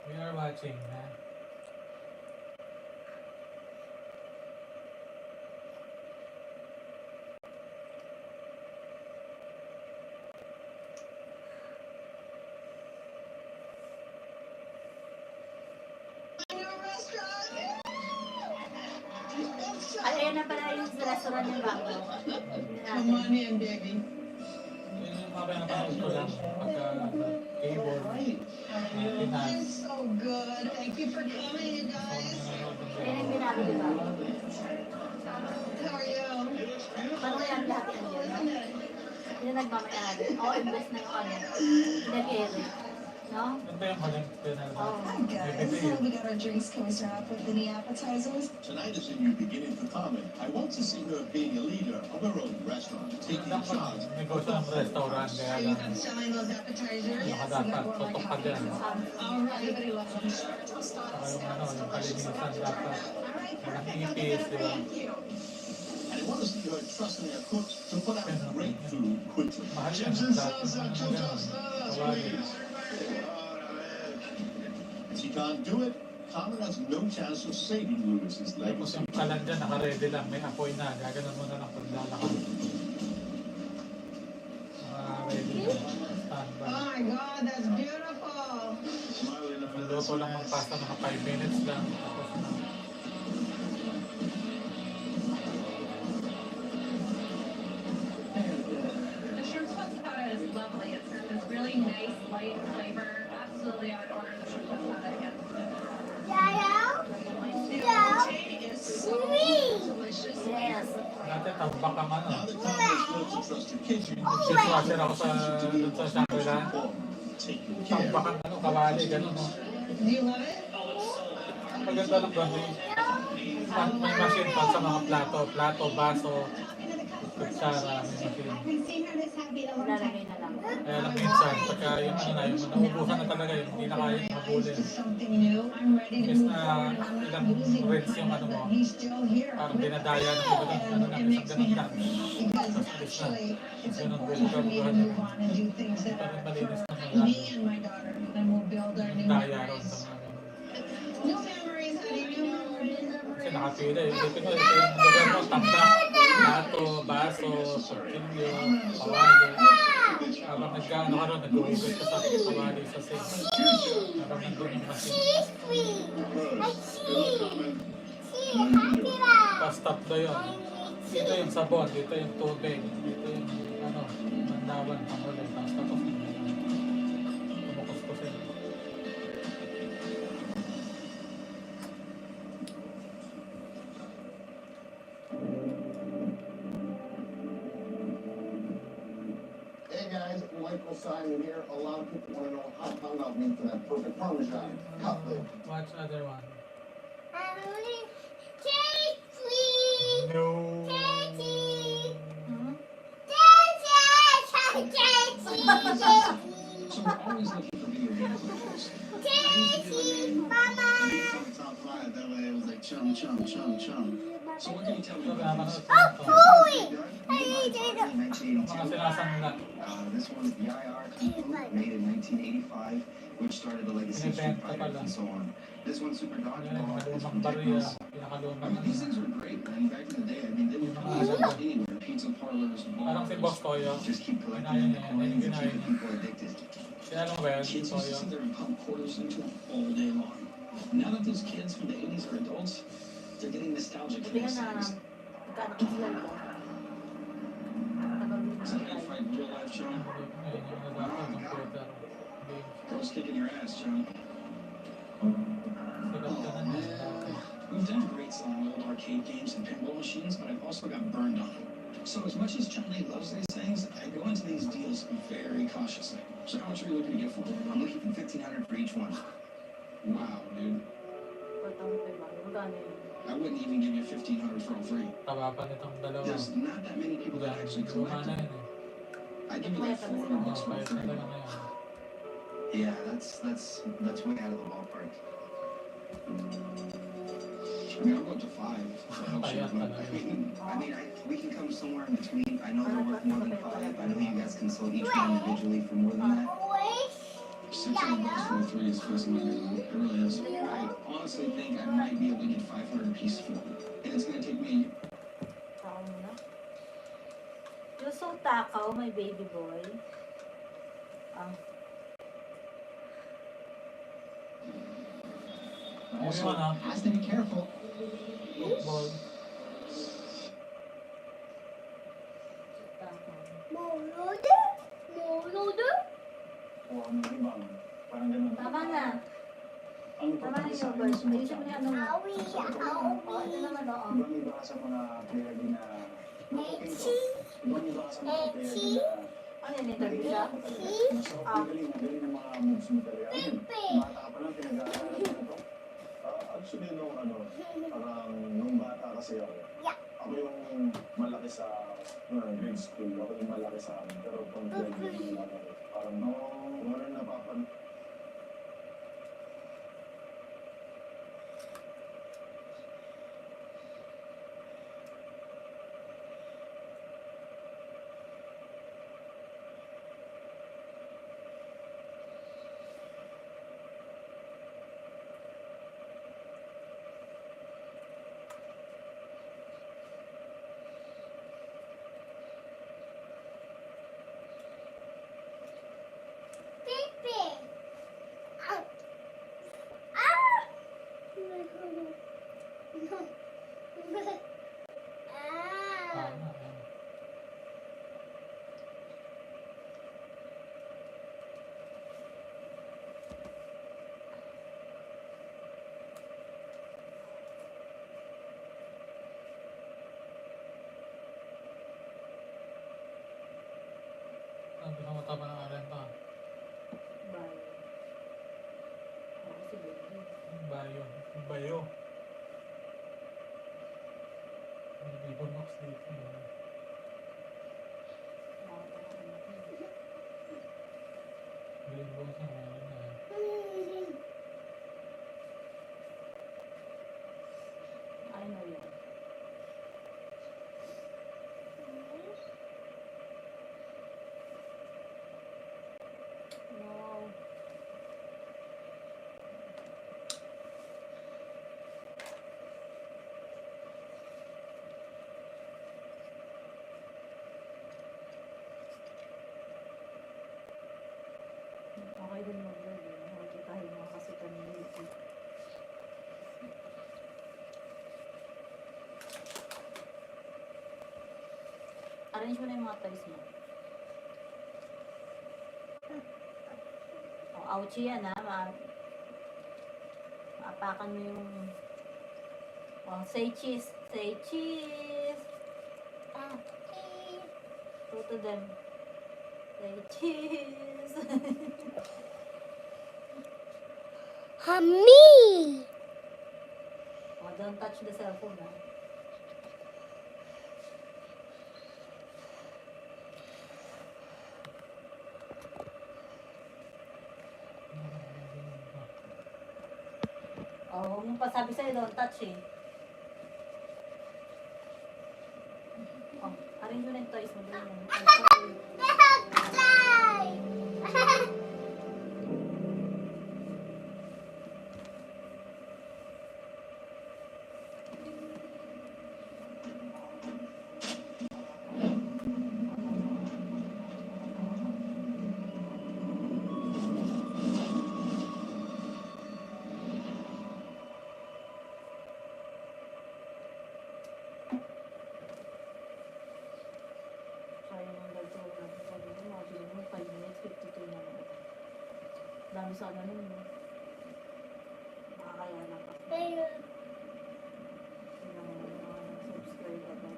We are watching, ha? Ayan na pala yung sa restaurant ng bago. Come on in, baby. Yun yung mga pinapanood ko lang pagka cable. I'm so good. Thank you for coming, you guys. Ayan yung binalo, di ba? How are you? Paano kaya ang lahat yan yun? Hindi na nagmamayari. Oo, invest na yung ano. Pinag-ere. No? Ano ba yung huling pinalo? Hi guys, we got our drinks. Can we start off with any appetizers? Tonight is a new beginning for Carmen. I want to see her being a leader of her own restaurant, taking charge. Negosyo ng restaurant, kaya Are you lang. done selling those appetizers? Baka dapat, tutok ka dyan. All right. Everybody loves them. Saka yung kalinisan dapat. Walang ipis, di ba? I want to see her trusting her cooks to put out great food quickly. Mahal yan ang dapat. Kawali. If she can't do it, Carmen has no chance of saving Lewis's Tapos legacy. yung kalan dyan, naka-ready lang. May apoy na. Gaganon mo na lang paglalakad. Naka-ready lang. Standby. Oh my God, that's beautiful. Maluto lang magpasta, mga 5 minutes lang. Tapos na. The shrimp tostada is lovely. It's got this really nice, light flavor. Absolutely, I would order the shrimp tostada again. The elote is so delicious. Yes. Dati, tambak ang ano. Now that Carmen has learned to trust her kitchen, Dishwasher ako sa dun sa Shangri-La. taking care. Tambak ang ano, kawali, gano'n. No? Do you love it? Ang maganda lang doon, may machine pa sa mga plato, baso, kutsara, may machine. Lalagay na lang. Kaya lang minsan, pagka yung ano na, yung nauubusan na talaga yun, hindi na kaya habulin. Something new. I'm ready to Yes move na forward. I'm not ilang losing reels my yung ano mo, mind. He's still here. parang dinadaya ng iba ng ano na, It isang makes me ganun lang. happy because Tapos alis na. actually it's Ganun, important for me to ganun. move on and do things that Parang are malinis na for mga me and my daughter, and we'll build our new daya ron memories. sa mga ganun. New memories, honey, new memories. Kasi nakapila eh. Isipin mo, ito yung lugar mo, tangka, plato, baso, tortilyo, kawali. Habang nagkaano ka ron, nag-uubos ka sa kawali sa sink. Habang nandun yung machine. Pa-stop na yun. Dito yung sabon, dito yung tubig, dito yung mandawan, pangulay. Tapos kumukuskusin. Hey guys, Michael Simon here. A lot of people want to know how to find out meat for that perfect Parmesan cutlet. Watch other one. Tasty! No. Tasty! So we're always looking for video game glitches. Top 5, that way it was like chum, chum, chum, chum. So what can you tell me about this? This one's the IR made in 1985, which started the legacy of Street Fighter and so on. This one's Super Dodgeball. This one's Technos. I mean, these things were great, man. Back in the day, I mean, they would come out anywhere. Pizza parlors, bars. Just keep collecting the coins and keeping people addicted. Kids used to sit there and pump quarters into them all day long. Now that those kids from the 80s are adults, they're getting nostalgic for these things. Is that how you fight in real life, John? Girls kicking your ass, John. Oh, man. We've done great selling old arcade games and pinball machines, but I've also got burned on. So as much as Chun-Li loves these things, I go into these deals very cautiously. So how much are you looking to get for them? I'm looking for $1,500 for each one. Wow, dude. I wouldn't even give you $1,500 for all three. There's not that many people that actually collect them. I'd give you like $400 for all three. Yeah, that's way out of the ballpark. I mean, I'll go up to 5 if that helps you, but we can come somewhere in between. I know they're worth more than 5. I know you guys can sell each one individually for more than that. $600 for 3 is closing my name. It really is. I honestly think I might be able to get 500 a piece for them. And it's going to take me You're so takaw, my baby boy. Also, has to be careful. Tama na. Tama na yung birds. Ayusin mo na ano mo. Ito naman, oo. Ibang ibasa mo na player din na ibang ibasa mo na player din na ano yun, interview siya? Magaling ng mga moves mo talaga. Bata ka pa lang, pinag-aaralan mo na to. Actually, parang nung bata kasi ako yung malaki sa grade school, ako yung malaki sa amin. Pero pang grade yung malaki. Parang kung ano napapan. Ang pinakamataba ng renta. Bayo. May Vivo Max dito. Green boss na meron na. I know yun. No. Arrange mo na yung mga toys mo. Ouchie yan ha. Maapakan mo yung... say cheese. Say cheese. Go to them. Say cheese. Hummy! Don't touch the cell phone ha. Huwag mong pasabi sa'yo, don't touch eh. Arrange mo na yung toys mo. Dami sana nun mo. Makakaya na ka. Subscribe agad.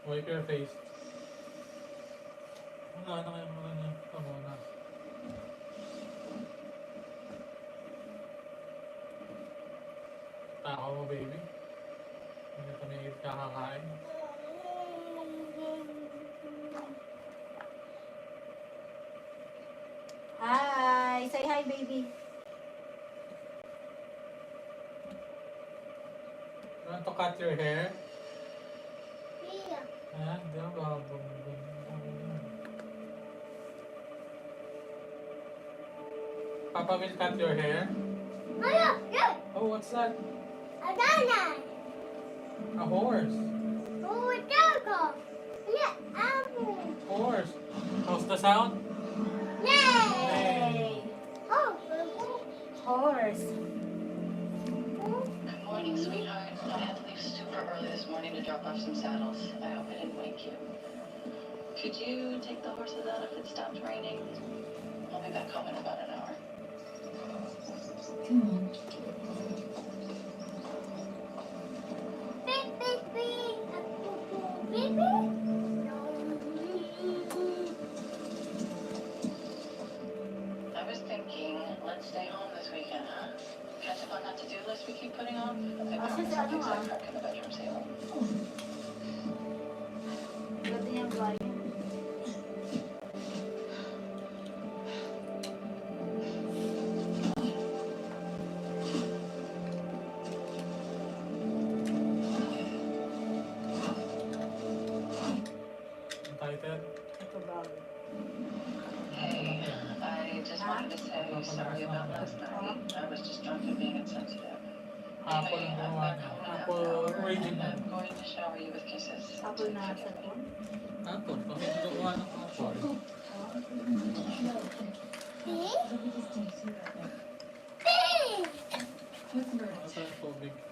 Wipe your face. Wala na kayong mga niya. Tama na. Takaw mo, baby. Hindi ka may kakakain. Hi! Say hi, baby. You want to cut your hair? Yeah. Di ba? Papa will cut your hair? Oh, what's that? A banana. A horse. Oh, a dog. Yeah, apple. Horse. How's the sound? Yay! Oh, horse. Good morning, sweetheart. I had to leave super early this morning to drop off some saddles. I hope I didn't wake you. Could you take the horses out if it stops raining? I'll be back home in about an hour. Come on. beep, beep, beep. Beep, beep. I was thinking, let's stay home this weekend, huh? Catch up on that to-do list we keep putting off? I got some things I crack in the bedroom table. Ganda yung vlog. Hey, I just wanted to say sorry about last night. I was just drunk and being insensitive. Anyway, I'm back home in half an hour, and I'm going to shower you with kisses. Apple na sa phone. Apple? Bakit nagawa ng apple?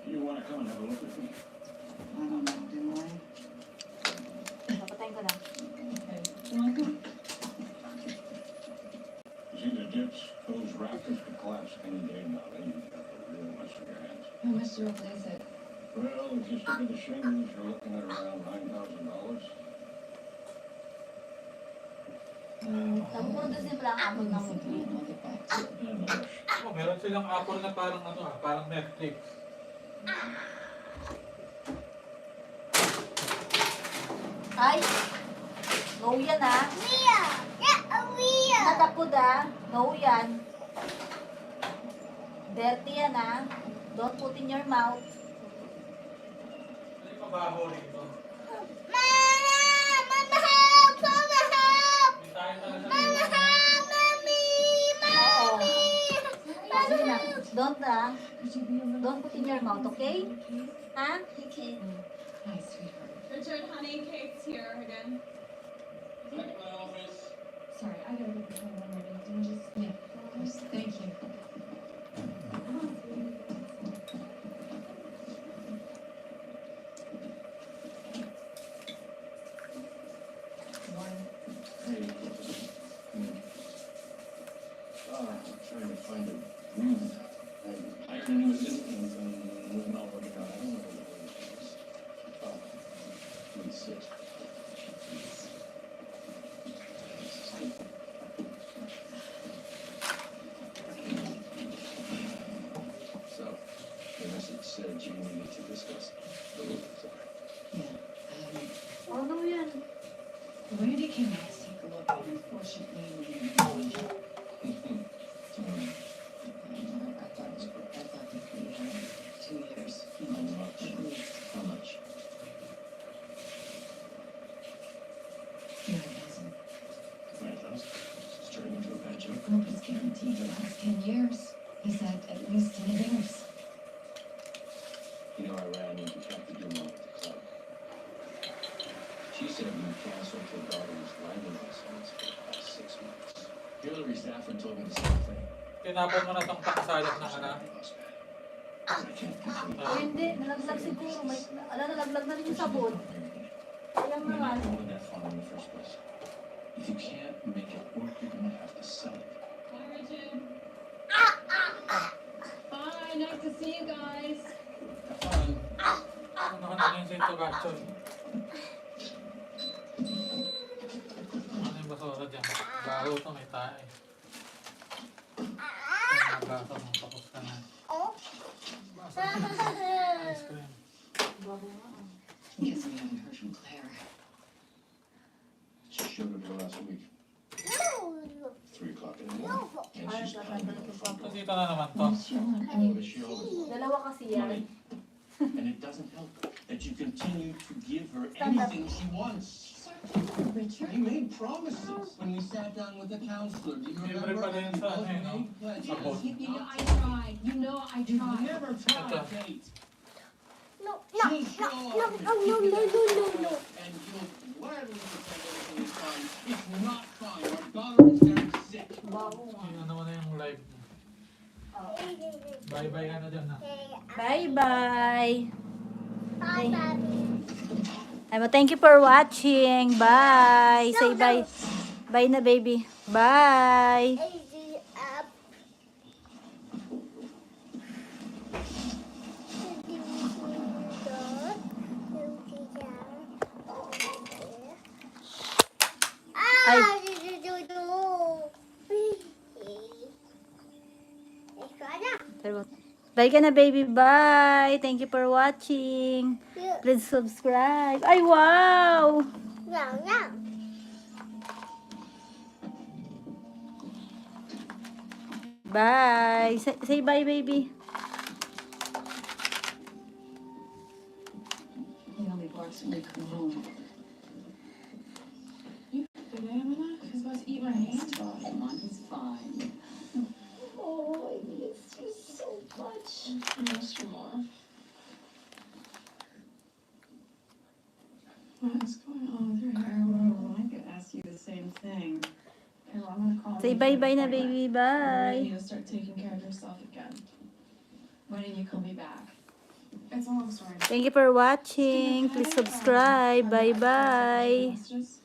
You want to come and have a look with me? I don't know, do I? Papatayin ko na. You see the dips? Those rafters could collapse any day now. Then you've got the real mess on your hands. How much to replace it? Well, if you stick at the shingles, you're looking at around $9,000. Sabi ko rin simple ang apple na movie. Oh, meron silang apple na parang parang Netflix. Ay! No yan ah. Mia! Yeah, Mia! Natapod ah. No yan. Dirty yan ah. Don't put in your mouth. Ano yung mabaho rito? Mama! Mama help! Mama help! Hindi tayo talaga Mama help! Mommy! Mommy! Sige na. Don't put in your mouth, okay? Ha? Okay. Hi, sweetheart. Richard, honey, Kate's here again. Back to my office. Sorry, I gotta get the phone ready. Can you just... Yeah, of course. Thank you. Hey. I'm trying to find a room. I can do assistance and was not working out. I don't know what the room is. Oh, please sit. So, the message said you needed to discuss the room. Oh, no yan. Randy came out to take a look, and unfortunately, we didn't know each other. I thought that we had 2 years. How much? At least. How much? $5,000. It's turning into a bad joke. Nobody's guaranteed the last 10 years. He said at least 10 years. You know, I ran into Kathy Dumont at the club. She said you canceled her daughter's driving license for the past 6 months. Hillary Stafford told me the same thing. Tinapon mo na itong pakasalat ng anak. Oh, hindi. Nalaglag siguro. Nalaglag na rin yung sabon. Kaya You're nga. not going that far in the first place. If you can't make it work, you're going to have to sell it. Bye, Richard. Bye, nice to see you guys. Have fun. Ano ka na yung sito gacho? Ano yung basura dyan? Baho ito, may tae. Nagasa mo, tapos ka na. Basa na. Ice cream. Guess we haven't heard from Claire. She showed up here last week. 3 o'clock in the morning. And she's pounding on the front door. Dito na naman to. What does she always want? Dalawa kasi yan. Money. And it doesn't help that you continue to give her anything she wants. Richard? You made promises when we sat down with the counselor. Do you Libre remember? pala yun sa ano eh, no? Abot. You know, I tried. You know, I You tried. never tried, Kate. No, no, no, no, no, no, no, no, no. And you'll gladly pretend everything is fine. It's not fine. Our daughter is very sick. Ano mo na yung live mo. Bye-bye ka na dyan na. Bye-bye. Bye, Mommy. Thank you for watching. Bye. Say bye. Bye na, baby. Bye. Easy up. Ay. Bye ka na, baby. Bye. Thank you for watching. Please subscribe. Ay, wow! Meow, meow. Bye. Say bye, baby. He only barks when we come home. You banana? He's about to eat my hand. He's fine, Mom. He's fine. Oh, I miss you so much. I miss you more. What is going on with your hair? Well, I could ask you the same thing. Okay, well, I'm gonna call Say you bye-bye for na, an appointment. baby. You Bye. need to start taking care of yourself again. When did you call me back? It's a long story. Thank you for watching. Please subscribe. Bye-bye. Messages?